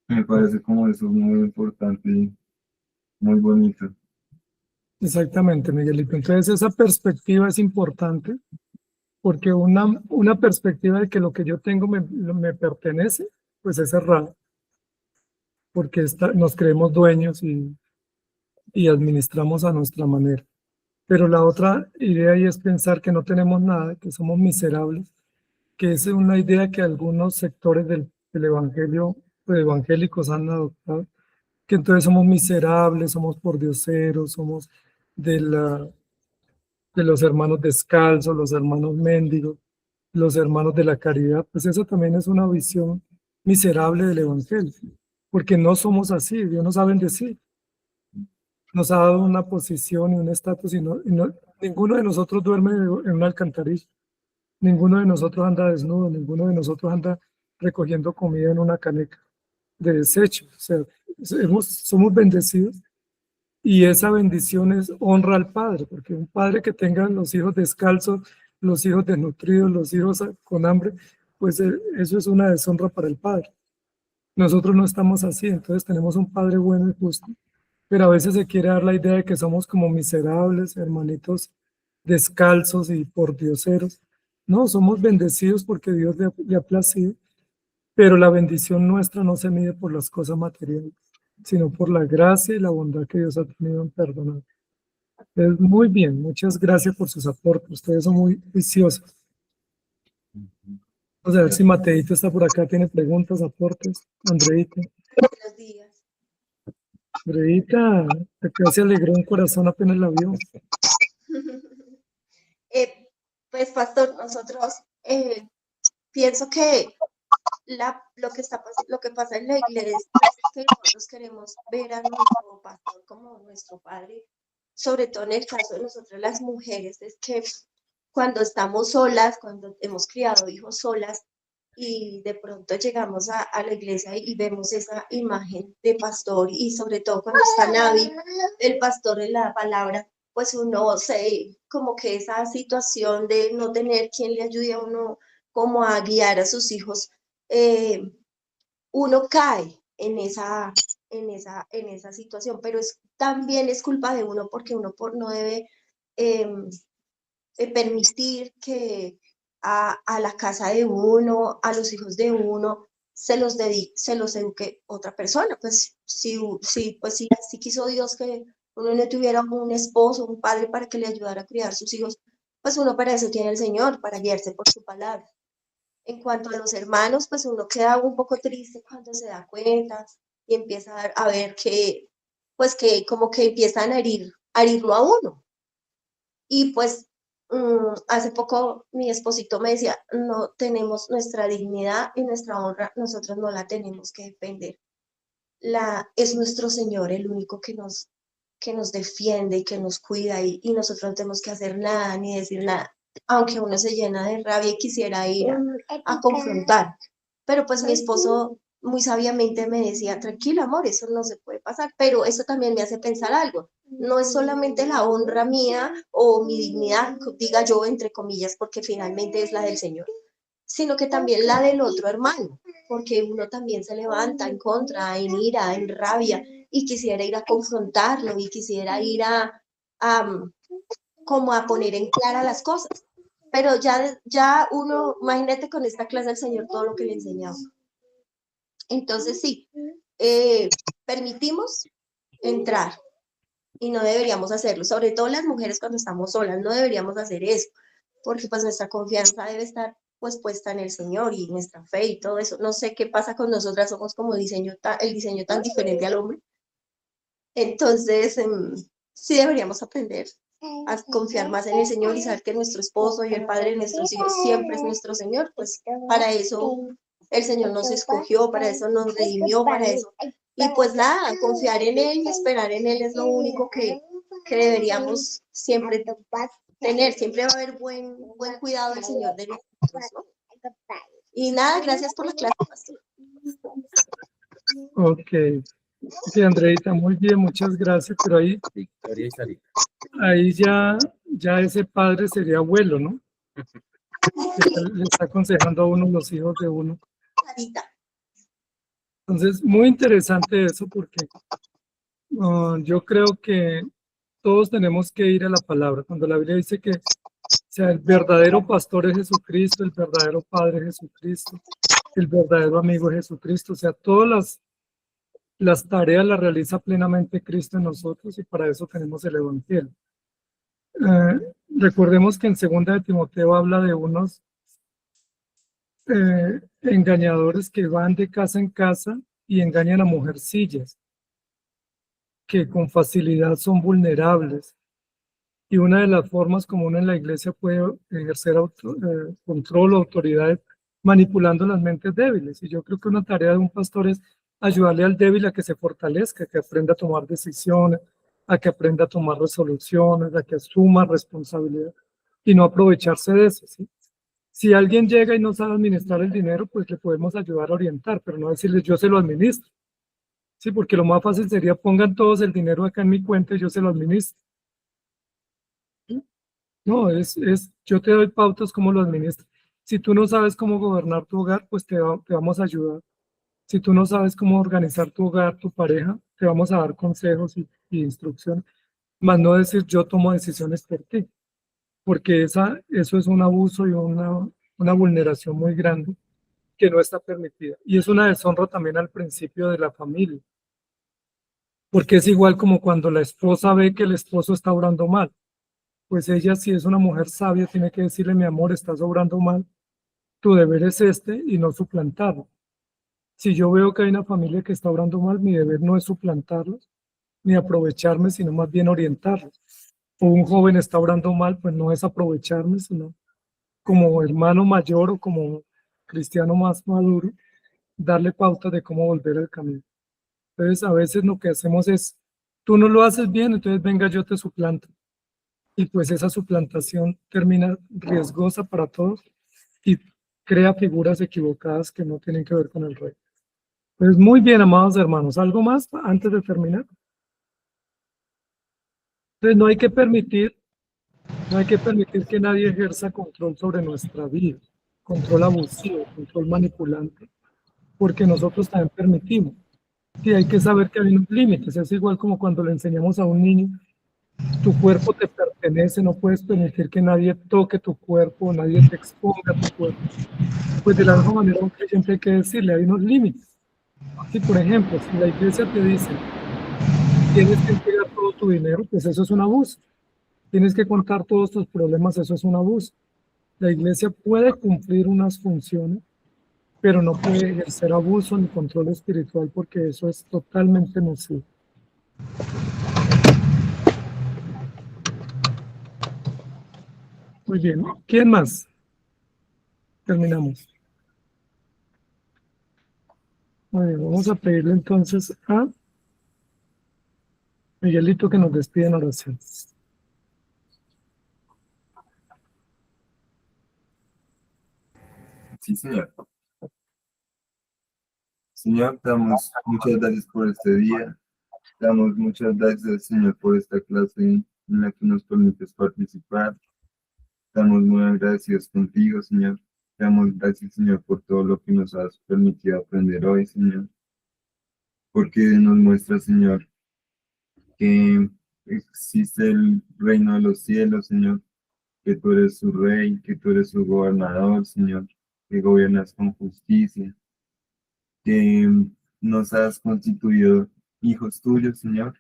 Me parece como eso muy importante y muy bonito. Exactamente, Miguelito. Entonces esa perspectiva es importante porque una perspectiva de que lo que yo tengo me pertenece, pues es errada, porque nos creemos dueños y administramos a nuestra manera. Pero la otra idea ahí es pensar que no tenemos nada, que somos miserables, que es una idea que algunos sectores del evangelio, pues, evangélicos han adoptado, que entonces somos miserables, somos pordioseros, somos de, de los hermanos descalzos, los hermanos mendigos, los hermanos de la caridad. Pues eso también es una visión miserable del evangelio, porque no somos así, Dios nos ha bendecido, nos ha dado una posición y un estatus ninguno de nosotros duerme en una alcantarilla. Ninguno de nosotros anda desnudo, ninguno de nosotros anda recogiendo comida en una caneca de desecho. O sea, somos bendecidos y esa bendición es honra al Padre, porque un padre que tenga los hijos descalzos, los hijos desnutridos, los hijos con hambre, pues eso es una deshonra para el Padre. Nosotros no estamos así, entonces tenemos un Padre bueno y justo, pero a veces se quiere dar la idea de que somos como miserables, hermanitos descalzos y pordioseros. No, somos bendecidos porque Dios le ha placido, pero la bendición nuestra no se mide por las cosas materiales, sino por la gracia y la bondad que Dios ha tenido en perdonar. Entonces, muy bien, muchas gracias por sus aportes. Ustedes son muy viciosos. Vamos a ver si Mateito está por acá, tiene preguntas, aportes. Andreita. Buenos días. Andreita, acá se alegró un corazón apenas la vio. Pues, pastor, nosotros pienso que lo que pasa en la iglesia es que nosotros queremos ver a nuestro pastor como nuestro padre, sobre todo en el caso de nosotros las mujeres, es que cuando estamos solas, cuando hemos criado hijos solas y de pronto llegamos a la iglesia y vemos esa imagen de pastor y sobre todo cuando está Navi, el pastor en la palabra, pues uno como que esa situación de no tener quien le ayude a uno como a guiar a sus hijos, uno cae en esa situación, pero también es culpa de uno porque uno no debe permitir que a la casa de uno, a los hijos de uno, se los eduque otra persona. Pues si quiso Dios que uno no tuviera un esposo, un padre para que le ayudara a criar sus hijos, pues uno para eso tiene el Señor, para guiarse por su palabra. En cuanto a los hermanos, pues uno queda un poco triste cuando se da cuenta y empieza a ver que como que empiezan a herirlo a uno. Y pues hace poco mi esposito me decía, no tenemos nuestra dignidad y nuestra honra, nosotros no la tenemos que defender. Es nuestro Señor el único que nos defiende y que nos cuida y nosotros no tenemos que hacer nada ni decir nada, aunque uno se llena de rabia y quisiera ir a confrontar. Pero pues mi esposo muy sabiamente me decía, tranquila amor, eso no se puede pasar, pero eso también me hace pensar algo. No es solamente la honra mía o mi dignidad, diga yo entre comillas, porque finalmente es la del Señor, sino que también la del otro hermano, porque uno también se levanta en contra, en ira, en rabia, y quisiera ir a confrontarlo, y quisiera ir como a poner en clara las cosas. Pero ya uno, imagínate con esta clase del Señor todo lo que le enseñaba. Entonces sí, permitimos entrar y no deberíamos hacerlo, sobre todo las mujeres cuando estamos solas, no deberíamos hacer eso, porque pues nuestra confianza debe estar pues puesta en el Señor y nuestra fe y todo eso. No sé qué pasa con nosotras, somos como el diseño tan diferente al hombre. Entonces, sí deberíamos aprender a confiar más en el Señor y saber que nuestro esposo y el padre de nuestros hijos siempre es nuestro Señor, pues para eso el Señor nos escogió, para eso nos redimió, para eso. Y pues nada, confiar en Él y esperar en Él es lo único que deberíamos siempre tener. Siempre va a haber buen cuidado del Señor de nosotros, ¿no? Y nada, gracias por la clase, pastor. Ok. Sí, Andreita, muy bien, muchas gracias. Pero Victoria y Sarita. ahí ya ese padre sería abuelo, ¿no? Que le está aconsejando a uno los hijos de uno. Sarita. Entonces, muy interesante eso porque yo creo que todos tenemos que ir a la palabra. Cuando la Biblia dice que el verdadero pastor es Jesucristo, el verdadero padre es Jesucristo, el verdadero amigo es Jesucristo. O sea, todas las tareas las realiza plenamente Cristo en nosotros y para eso tenemos el Evangelio. Recordemos que en 2 de Timoteo habla de unos engañadores que van de casa en casa y engañan a mujercillas, que con facilidad son vulnerables. Y una de las formas como uno en la iglesia puede ejercer control o autoridad es manipulando las mentes débiles. Y yo creo que una tarea de un pastor es ayudarle al débil a que se fortalezca, que aprenda a tomar decisiones, a que aprenda a tomar resoluciones, a que asuma responsabilidad y no aprovecharse de eso, ¿sí? Si alguien llega y no sabe administrar el dinero, pues le podemos ayudar a orientar, pero no decirle yo se lo administro. Sí, porque lo más fácil sería pongan todos el dinero acá en mi cuenta y yo se lo administro. No, yo te doy pautas cómo lo administras. Si tú no sabes cómo gobernar tu hogar, pues te vamos a ayudar. Si tú no sabes cómo organizar tu hogar, tu pareja, te vamos a dar consejos y instrucciones, más no decir yo tomo decisiones por ti, porque eso es un abuso y una vulneración muy grande que no está permitida. Y es una deshonra también al principio de la familia, porque es igual como cuando la esposa ve que el esposo está obrando mal. Pues ella, si es una mujer sabia, tiene que decirle, mi amor, estás obrando mal, tu deber es este y no suplantarlo. Si yo veo que hay una familia que está obrando mal, mi deber no es suplantarlos, ni aprovecharme, sino más bien orientarlos. O un joven está obrando mal, pues no es aprovecharme, sino como hermano mayor o como cristiano más maduro, darle pautas de cómo volver al camino. Entonces, a veces lo que hacemos es, tú no lo haces bien, entonces venga, yo te suplanto. Y pues esa suplantación termina riesgosa para todos y crea figuras equivocadas que no tienen que ver con el rey. Pues muy bien, amados hermanos, ¿algo más antes de terminar? Entonces no hay que permitir que nadie ejerza control sobre nuestra vida, control abusivo, control manipulante, porque nosotros también permitimos. Y hay que saber que hay unos límites, es igual como cuando le enseñamos a un niño, tu cuerpo te pertenece, no puedes permitir que nadie toque tu cuerpo, nadie te exponga tu cuerpo. Pues de la misma manera, un creyente hay que decirle, hay unos límites. Si, por ejemplo, si la iglesia te dice, tienes que entregar todo tu dinero, pues eso es un abuso. Tienes que contar todos tus problemas, eso es un abuso. La iglesia puede cumplir unas funciones, pero no puede ejercer abuso ni control espiritual porque eso es totalmente nocivo. Muy bien, ¿quién más? Terminamos. Muy bien, vamos a pedirle entonces a Miguelito que nos despide en oración. Sí, señor. Señor, te damos muchas gracias por este día. Te damos muchas gracias, Señor, por esta clase en la que nos permites participar. Estamos muy agradecidos contigo, Señor. Te damos gracias, Señor, por todo lo que nos has permitido aprender hoy, Señor. Porque nos muestra, Señor, que existe el reino de los cielos, Señor, que tú eres su rey, que tú eres su gobernador, Señor, que gobiernas con justicia, que nos has constituido hijos tuyos, Señor,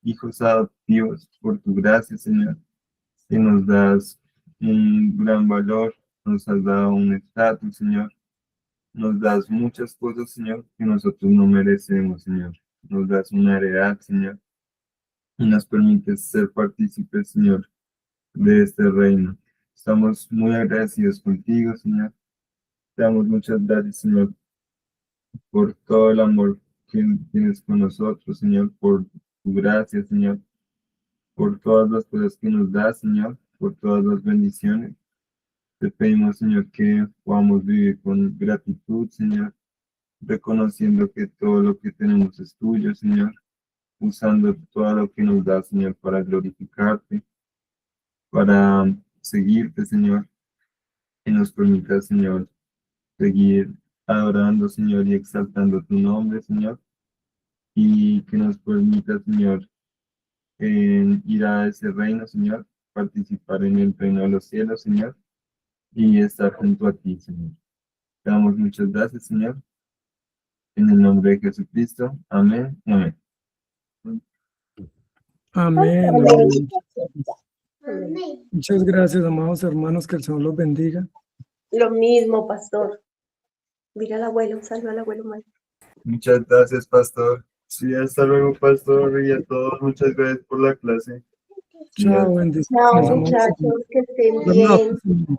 hijos adoptivos por tu gracia, Señor, que nos das un gran valor, nos has dado un estatus, Señor, nos das muchas cosas, Señor, que nosotros no merecemos, Señor, nos das una heredad, Señor, y nos permites ser partícipes, Señor, de este reino. Estamos muy agradecidos contigo, Señor. Te damos muchas gracias, Señor, por todo el amor que tienes con nosotros, Señor, por tu gracia, Señor, por todas las cosas que nos das, Señor, por todas las bendiciones. Te pedimos, Señor, que podamos vivir con gratitud, Señor, reconociendo que todo lo que tenemos es tuyo, Señor, usando todo lo que nos das, Señor, para glorificarte, para seguirte, Señor, que nos permita, Señor, seguir adorando, Señor, y exaltando tu nombre, Señor, y que nos permita, Señor, ir a ese reino, Señor, participar en el reino de los cielos, Señor, y estar junto a ti, Señor. Te damos muchas gracias, Señor, en el nombre de Jesucristo. Amén. Amén. Amén. Amén. Amén. Amén. Muchas gracias, amados hermanos, que el Señor los bendiga. Lo mismo, pastor. Mira al abuelo, salve al abuelo Mario. Muchas gracias, pastor. Sí, hasta luego, pastor, y a todos, muchas gracias por la clase. Sí, Chao, bendiciones, Chao, amados muchachos, hermanos. que estén Nos vemos la bien. próxima.